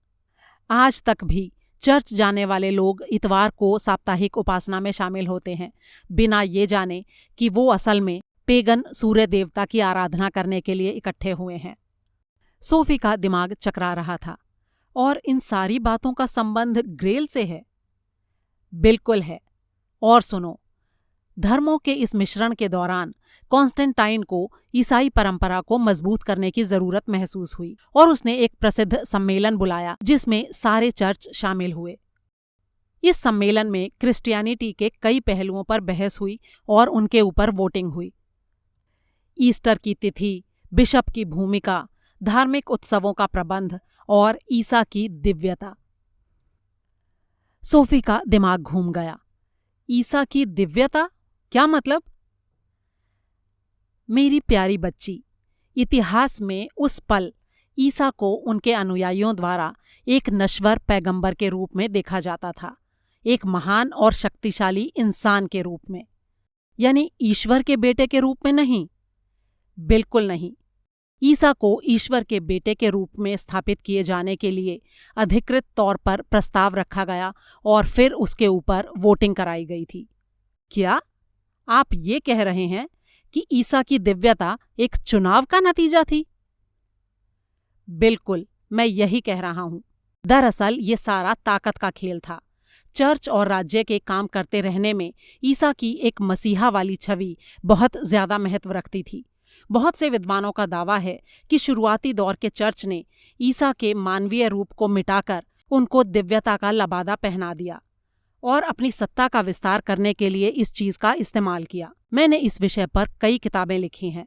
Speaker 1: आज तक भी चर्च जाने वाले लोग इतवार को साप्ताहिक उपासना में शामिल होते हैं, बिना ये जाने कि वो असल में पेगन सूर्य देवता की आराधना करने के लिए इकट्ठे हुए हैं। सोफी का दिमाग चकरा रहा था। और इन सारी बातों का संबंध ग्रेल से है? बिल्कुल है। और सुनो, धर्मों के इस मिश्रण के दौरान कॉन्स्टेंटाइन को ईसाई परंपरा को मजबूत करने की जरूरत महसूस हुई, और उसने एक प्रसिद्ध सम्मेलन बुलाया जिसमें सारे चर्च शामिल हुए। इस सम्मेलन में क्रिश्चियनिटी के कई पहलुओं पर बहस हुई और उनके ऊपर वोटिंग हुई। ईस्टर की तिथि, बिशप की भूमिका, धार्मिक उत्सवों का प्रबंध और ईसा की दिव्यता। सोफी का दिमाग घूम गया। ईसा की दिव्यता, क्या मतलब? मेरी प्यारी बच्ची, इतिहास में उस पल ईसा को उनके अनुयायियों द्वारा एक नश्वर पैगंबर के रूप में देखा जाता था, एक महान और शक्तिशाली इंसान के रूप में, यानी ईश्वर के बेटे के रूप में नहीं। बिल्कुल नहीं। ईसा को ईश्वर के बेटे के रूप में स्थापित किए जाने के लिए अधिकृत तौर पर प्रस्ताव रखा गया और फिर उसके ऊपर वोटिंग कराई गई थी। क्या आप ये कह रहे हैं कि ईसा की दिव्यता एक चुनाव का नतीजा थी? बिल्कुल, मैं यही कह रहा हूं। दरअसल ये सारा ताकत का खेल था। चर्च और राज्य के काम करते रहने में ईसा की एक मसीहा वाली छवि बहुत ज्यादा महत्व रखती थी। बहुत से विद्वानों का दावा है कि शुरुआती दौर के चर्च ने ईसा के मानवीय रूप को मिटाकर उनको दिव्यता का लबादा पहना दिया और अपनी सत्ता का विस्तार करने के लिए इस चीज का इस्तेमाल किया। मैंने इस विषय पर कई किताबें लिखी हैं।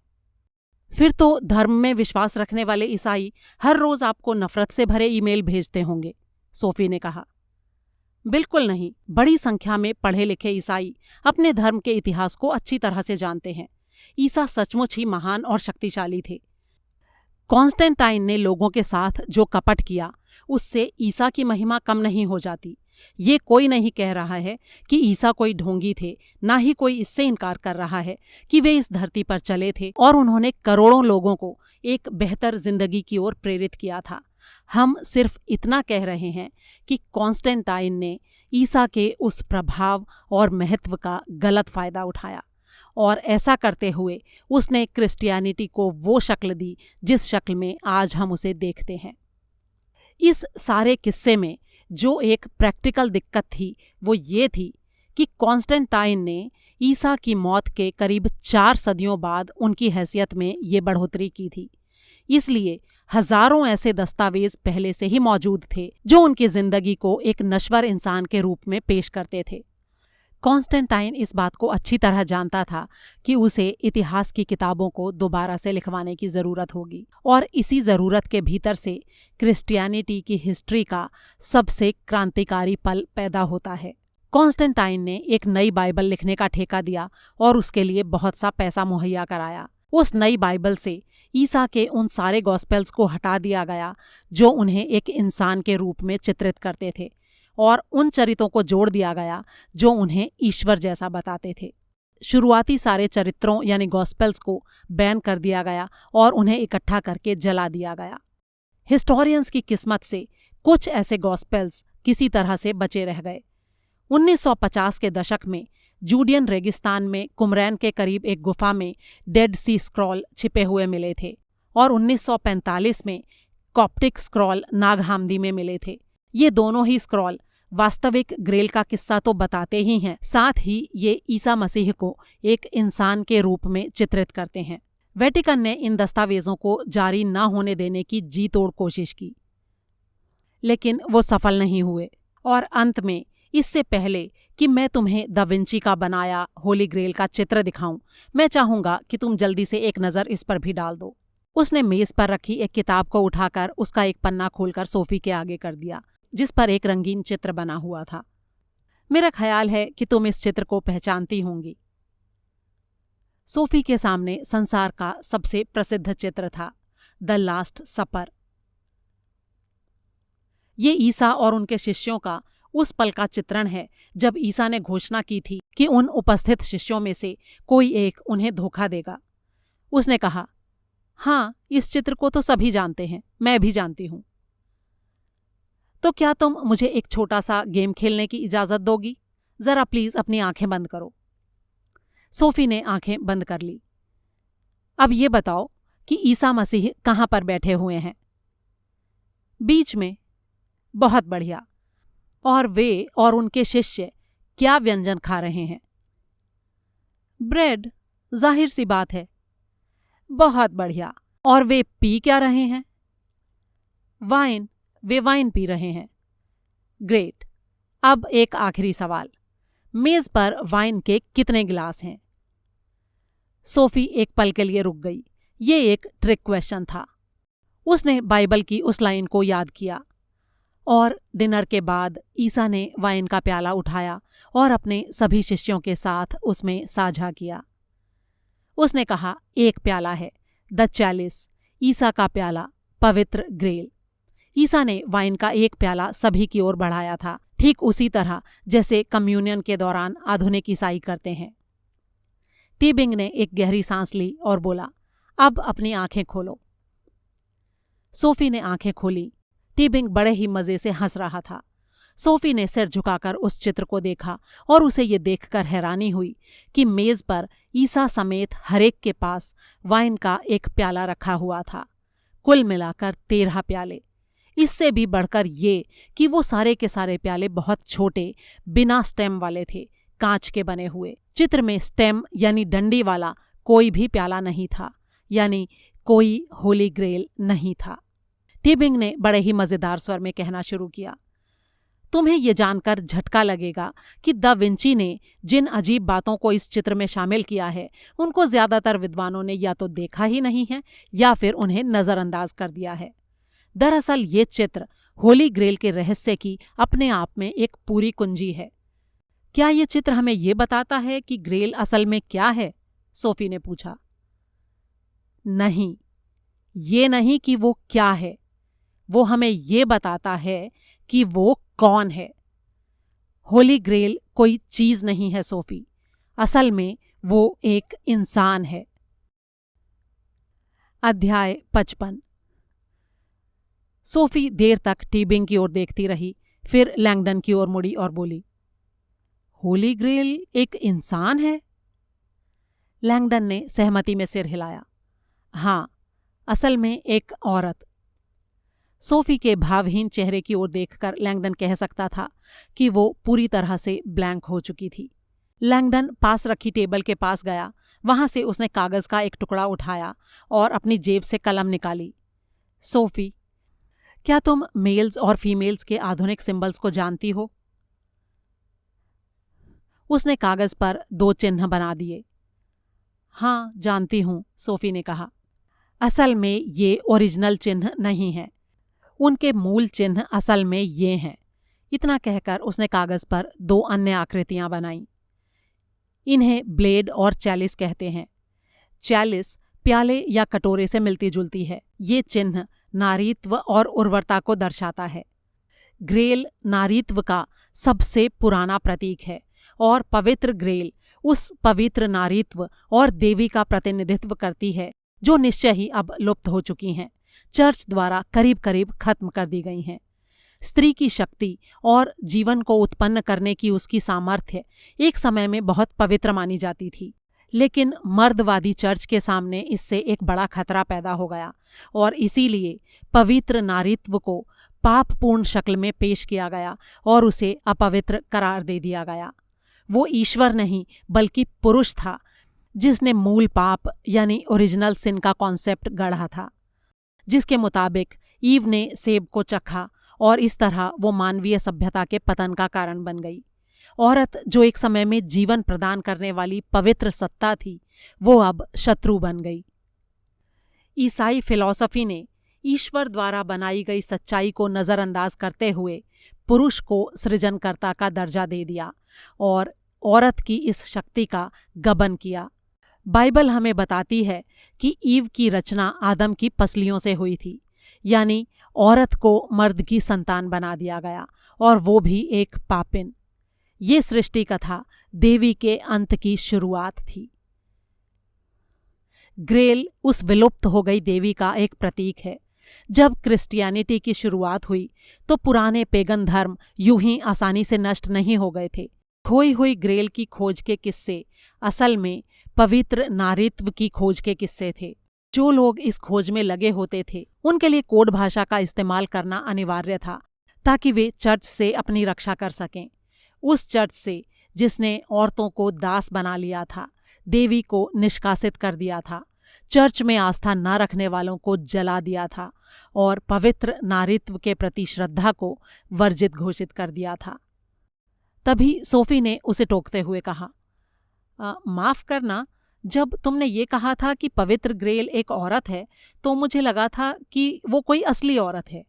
Speaker 1: फिर तो धर्म में विश्वास रखने वाले ईसाई हर रोज आपको नफरत से भरे ईमेल भेजते होंगे, सोफी ने कहा। बिल्कुल नहीं, बड़ी संख्या में पढ़े लिखे ईसाई अपने धर्म के इतिहास को अच्छी तरह से जानते हैं। ईसा सचमुच ही महान और शक्तिशाली थे। कॉन्स्टेंटाइन ने लोगों के साथ जो कपट किया, उससे ईसा की महिमा कम नहीं हो जाती। ये कोई नहीं कह रहा है कि ईसा कोई ढोंगी थे, ना ही कोई इससे इनकार कर रहा है कि वे इस धरती पर चले थे और उन्होंने करोड़ों लोगों को एक बेहतर जिंदगी की ओर प्रेरित किया था। हम सिर्फ इतना कह रहे हैं कि कॉन्स्टेंटाइन ने ईसा के उस प्रभाव और महत्व का गलत फायदा उठाया और ऐसा करते हुए उसने क्रिश्चियनिटी को वो शक्ल दी जिस शक्ल में आज हम उसे देखते हैं। इस सारे किस्से में जो एक प्रैक्टिकल दिक्कत थी वो ये थी कि कॉन्स्टेंटाइन ने ईसा की मौत के करीब 4 सदियों बाद उनकी हैसियत में ये बढ़ोतरी की थी। इसलिए हजारों ऐसे दस्तावेज पहले से ही मौजूद थे जो उनकी जिंदगी को एक नश्वर इंसान के रूप में पेश करते थे। कॉन्स्टेंटाइन इस बात को अच्छी तरह जानता था कि उसे इतिहास की किताबों को दोबारा से लिखवाने की ज़रूरत होगी और इसी ज़रूरत के भीतर से क्रिश्चियनिटी की हिस्ट्री का सबसे क्रांतिकारी पल पैदा होता है। कॉन्स्टेंटाइन ने एक नई बाइबल लिखने का ठेका दिया और उसके लिए बहुत सा पैसा मुहैया कराया। उस नई बाइबल से ईसा के उन सारे गॉस्पेल्स को हटा दिया गया जो उन्हें एक इंसान के रूप में चित्रित करते थे और उन चरित्रों को जोड़ दिया गया जो उन्हें ईश्वर जैसा बताते थे। शुरुआती सारे चरित्रों यानी गॉस्पेल्स को बैन कर दिया गया और उन्हें इकट्ठा करके जला दिया गया। हिस्टोरियंस की किस्मत से कुछ ऐसे गॉस्पेल्स किसी तरह से बचे रह गए। 1950 के दशक में जूडियन रेगिस्तान में कुमरैन के करीब एक गुफा में डेड सी स्क्रॉल छिपे हुए मिले थे और 1945 में कॉप्टिक स्क्रॉल नागहामदी में मिले थे। ये दोनों ही स्क्रॉल वास्तविक ग्रेल का किस्सा तो बताते ही हैं, साथ ही ये ईसा मसीह को एक इंसान के रूप में चित्रित करते हैं। वेटिकन ने इन दस्तावेजों को जारी न होने देने की जी तोड़ कोशिश की, लेकिन वो सफल नहीं हुए और अंत में इससे पहले कि मैं तुम्हें दा विंची का बनाया होली ग्रेल का चित्र दिखाऊं, मैं चाहूंगा कि तुम जल्दी से एक नज़र इस पर भी डाल दो। उसने मेज पर रखी एक किताब को उठाकर उसका एक पन्ना खोलकर सोफी के आगे कर दिया, जिस पर एक रंगीन चित्र बना हुआ था। मेरा ख्याल है कि तुम इस चित्र को पहचानती होंगी। सोफी के सामने संसार का सबसे प्रसिद्ध चित्र था, द लास्ट सपर। ये ईसा और उनके शिष्यों का उस पल का चित्रण है जब ईसा ने घोषणा की थी कि उन उपस्थित शिष्यों में से कोई एक उन्हें धोखा देगा। उसने कहा, हाँ, इस चित्र को तो सभी जानते हैं, मैं भी जानती हूं। तो क्या तुम मुझे एक छोटा सा गेम खेलने की इजाजत दोगी? जरा प्लीज अपनी आंखें बंद करो। सोफी ने आंखें बंद कर ली। अब ये बताओ कि ईसा मसीह कहां पर बैठे हुए हैं? बीच में। बहुत बढ़िया। और वे और उनके शिष्य क्या व्यंजन खा रहे हैं? ब्रेड, जाहिर सी बात है। बहुत बढ़िया। और वे पी क्या रहे हैं? वाइन, वे वाइन पी रहे हैं। ग्रेट। अब एक आखिरी सवाल, मेज पर वाइन के कितने गिलास हैं? सोफी एक पल के लिए रुक गई। ये एक ट्रिक क्वेश्चन था। उसने बाइबल की उस लाइन को याद किया, और डिनर के बाद ईसा ने वाइन का प्याला उठाया और अपने सभी शिष्यों के साथ उसमें साझा किया। उसने कहा, एक प्याला है, द चैलिस, ईसा का प्याला, पवित्र ग्रेल। ईसा ने वाइन का एक प्याला सभी की ओर बढ़ाया था, ठीक उसी तरह जैसे कम्युनियन के दौरान आधुनिक ईसाई करते हैं। टीबिंग ने एक गहरी सांस ली और बोला, अब अपनी आंखें खोलो। सोफी ने आंखें खोली। टीबिंग बड़े ही मजे से हंस रहा था। सोफी ने सिर झुकाकर उस चित्र को देखा और उसे ये देखकर हैरानी हुई कि मेज पर ईसा समेत हरेक के पास वाइन का एक प्याला रखा हुआ था। कुल मिलाकर 13 प्याले। इससे भी बढ़कर ये कि वो सारे के सारे प्याले बहुत छोटे, बिना स्टेम वाले थे, कांच के बने हुए। चित्र में स्टेम यानी डंडी वाला कोई भी प्याला नहीं था, यानी कोई होली ग्रेल नहीं था। टीबिंग ने बड़े ही मजेदार स्वर में कहना शुरू किया, तुम्हें यह जानकर झटका लगेगा कि दा विंची ने जिन अजीब बातों को इस चित्र में शामिल किया है, उनको ज्यादातर विद्वानों ने या तो देखा ही नहीं है या फिर उन्हें नजरअंदाज कर दिया है। दरअसल ये चित्र होली ग्रेल के रहस्य की अपने आप में एक पूरी कुंजी है। क्या ये चित्र हमें ये बताता है कि ग्रेल असल में क्या है? सोफी ने पूछा। नहीं, ये नहीं कि वो क्या है, वो हमें ये बताता है कि वो कौन है। होली ग्रेल कोई चीज नहीं है सोफी, असल में वो एक इंसान है। अध्याय 55। सोफी देर तक टीबिंग की ओर देखती रही, फिर लैंगडन की ओर मुड़ी और बोली, होली ग्रेल एक इंसान है? लैंगडन ने सहमति में सिर हिलाया। हाँ, असल में एक औरत। सोफी के भावहीन चेहरे की ओर देखकर लैंगडन कह सकता था कि वो पूरी तरह से ब्लैंक हो चुकी थी। लैंगडन पास रखी टेबल के पास गया। वहां से उसने कागज का एक टुकड़ा उठाया और अपनी जेब से कलम निकाली। सोफी, क्या तुम मेल्स और फीमेल्स के आधुनिक सिंबल्स को जानती हो? उसने कागज पर 2 चिन्ह बना दिए। हाँ, जानती हूं, सोफी ने कहा। असल में ये ओरिजिनल चिन्ह नहीं है, उनके मूल चिन्ह असल में ये हैं। इतना कहकर उसने कागज पर 2 अन्य आकृतियां बनाईं। इन्हें ब्लेड और चैलिस कहते हैं। चैलिस प्याले या कटोरे से मिलती जुलती है। ये चिन्ह नारीत्व और उर्वरता को दर्शाता है। ग्रेल नारीत्व का सबसे पुराना प्रतीक है और पवित्र ग्रेल उस पवित्र नारीत्व और देवी का प्रतिनिधित्व करती है जो निश्चय ही अब लुप्त हो चुकी हैं, चर्च द्वारा करीब करीब खत्म कर दी गई हैं। स्त्री की शक्ति और जीवन को उत्पन्न करने की उसकी सामर्थ्य एक समय में बहुत पवित्र मानी जाती थी, लेकिन मर्दवादी चर्च के सामने इससे एक बड़ा खतरा पैदा हो गया और इसीलिए पवित्र नारीत्व को पापपूर्ण शक्ल में पेश किया गया और उसे अपवित्र करार दे दिया गया। वो ईश्वर नहीं बल्कि पुरुष था जिसने मूल पाप यानी ओरिजिनल सिन का कॉन्सेप्ट गढ़ा था, जिसके मुताबिक ईव ने सेब को चखा और इस तरह वो मानवीय सभ्यता के पतन का कारण बन गई। औरत जो एक समय में जीवन प्रदान करने वाली पवित्र सत्ता थी, वो अब शत्रु बन गई। ईसाई फिलॉसफी ने ईश्वर द्वारा बनाई गई सच्चाई को नज़रअंदाज करते हुए पुरुष को सृजनकर्ता का दर्जा दे दिया और औरत की इस शक्ति का गबन किया। बाइबल हमें बताती है कि ईव की रचना आदम की पसलियों से हुई थी, यानी औरत को मर्द की संतान बना दिया गया और वो भी एक पापिन। ये सृष्टि कथा देवी के अंत की शुरुआत थी। ग्रेल उस विलुप्त हो गई देवी का एक प्रतीक है। जब क्रिश्चियनिटी की शुरुआत हुई तो पुराने पेगन धर्म यूं ही आसानी से नष्ट नहीं हो गए थे। खोई हुई ग्रेल की खोज के किस्से असल में पवित्र नारीत्व की खोज के किस्से थे। जो लोग इस खोज में लगे होते थे उनके लिए कोड भाषा का इस्तेमाल करना अनिवार्य था ताकि वे चर्च से अपनी रक्षा कर सकें। उस चर्च से जिसने औरतों को दास बना लिया था, देवी को निष्कासित कर दिया था, चर्च में आस्था न रखने वालों को जला दिया था और पवित्र नारीत्व के प्रति श्रद्धा को वर्जित घोषित कर दिया था। तभी सोफी ने उसे टोकते हुए कहा, माफ करना, जब तुमने ये कहा था कि पवित्र ग्रेल एक औरत है तो मुझे लगा था कि वो कोई असली औरत है।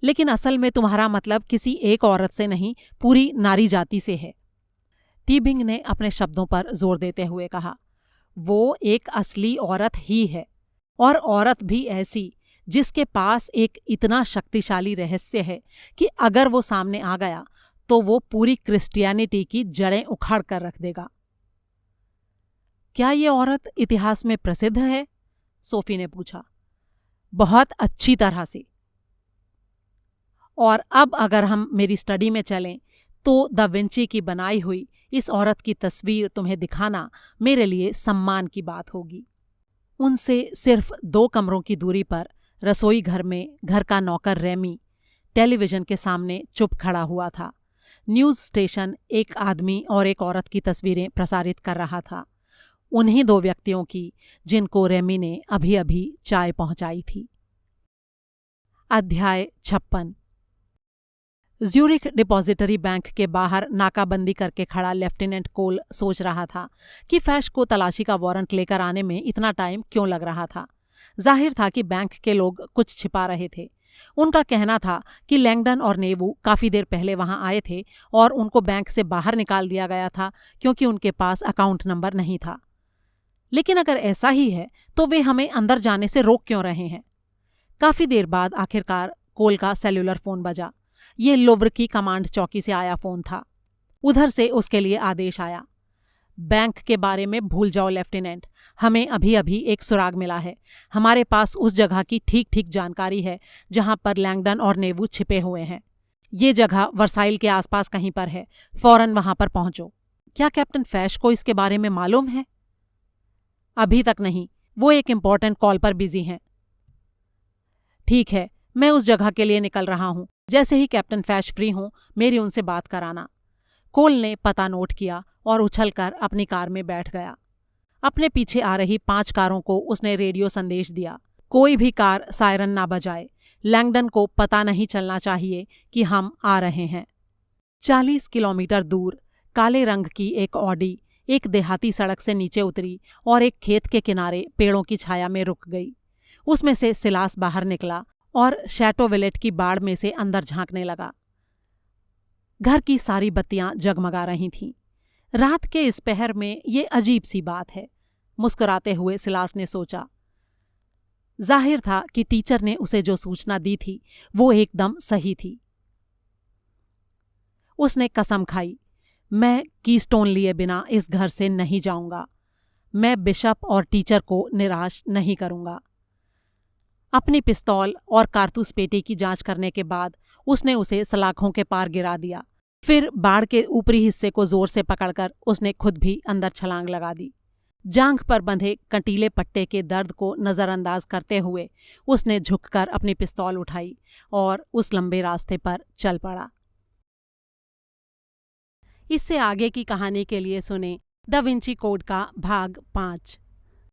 Speaker 1: लेकिन असल में तुम्हारा मतलब किसी एक औरत से नहीं, पूरी नारी जाति से है। टीबिंग ने अपने शब्दों पर जोर देते हुए कहा, वो एक असली औरत ही है, और औरत भी ऐसी जिसके पास एक इतना शक्तिशाली रहस्य है कि अगर वो सामने आ गया तो वो पूरी क्रिश्चियनिटी की जड़ें उखाड़ कर रख देगा। क्या ये औरत इतिहास में प्रसिद्ध है? सोफी ने पूछा। बहुत अच्छी तरह से। और अब अगर हम मेरी स्टडी में चलें तो दा विंची की बनाई हुई इस औरत की तस्वीर तुम्हें दिखाना मेरे लिए सम्मान की बात होगी। उनसे सिर्फ 2 कमरों की दूरी पर रसोई घर में घर का नौकर रेमी टेलीविजन के सामने चुप खड़ा हुआ था। न्यूज़ स्टेशन एक आदमी और एक औरत की तस्वीरें प्रसारित कर रहा था, उन्हीं 2 व्यक्तियों की जिनको रेमी ने अभी अभी चाय पहुंचाई थी। अध्याय 56। ज्यूरिख डिपॉजिटरी बैंक के बाहर नाकाबंदी करके खड़ा लेफ्टिनेंट कोल सोच रहा था कि फैश को तलाशी का वारंट लेकर आने में इतना टाइम क्यों लग रहा था। जाहिर था कि बैंक के लोग कुछ छिपा रहे थे। उनका कहना था कि लैंगडन और नेवू काफ़ी देर पहले वहां आए थे और उनको बैंक से बाहर निकाल दिया गया था क्योंकि उनके पास अकाउंट नंबर नहीं था। लेकिन अगर ऐसा ही है तो वे हमें अंदर जाने से रोक क्यों रहे हैं? काफ़ी देर बाद आखिरकार कोल का सेल्यूलर फ़ोन बजा। ये लुव्र की कमांड चौकी से आया फ़ोन था। उधर से उसके लिए आदेश आया, बैंक के बारे में भूल जाओ लेफ्टिनेंट, हमें अभी अभी एक सुराग मिला है। हमारे पास उस जगह की ठीक ठीक जानकारी है जहां पर लैंगडन और नेवू छिपे हुए हैं। ये जगह वर्साइल के आसपास कहीं पर है, फौरन वहां पर पहुंचो। क्या कैप्टन फैश को इसके बारे में मालूम है? अभी तक नहीं, वो एक इम्पॉर्टेंट कॉल पर बिजी हैं। ठीक है, मैं उस जगह के लिए निकल रहा हूं। जैसे ही कैप्टन फैश फ्री हों मेरी उनसे बात कराना। कोल ने पता नोट किया और उछलकर अपनी कार में बैठ गया। अपने पीछे आ रही 5 कारों को उसने रेडियो संदेश दिया, कोई भी कार सायरन ना बजाए। लैंगडन को पता नहीं चलना चाहिए कि हम आ रहे हैं। 40 किलोमीटर दूर काले रंग की एक ऑडी एक देहाती सड़क से नीचे उतरी और एक खेत के किनारे पेड़ों की छाया में रुक गई। उसमें से सिलास बाहर निकला और शैटो विलेट की बाड़ में से अंदर झांकने लगा। घर की सारी बत्तियां जगमगा रही थीं। रात के इस पहर में ये अजीब सी बात है, मुस्कुराते हुए सिलास ने सोचा। जाहिर था कि टीचर ने उसे जो सूचना दी थी वो एकदम सही थी। उसने कसम खाई, मैं कीस्टोन लिए बिना इस घर से नहीं जाऊंगा। मैं बिशप और टीचर को निराश नहीं करूंगा। अपनी पिस्तौल और कारतूस पेटी की जांच करने के बाद उसने उसे सलाखों के पार गिरा दिया। फिर बाड़ के ऊपरी हिस्से को जोर से पकड़कर उसने खुद भी अंदर छलांग लगा दी। जांघ पर बंधे कंटीले पट्टे के दर्द को नज़रअंदाज करते हुए उसने झुककर अपनी पिस्तौल उठाई और उस लंबे रास्ते पर चल पड़ा। इससे आगे की कहानी के लिए सुने दा विंची कोड का भाग 5।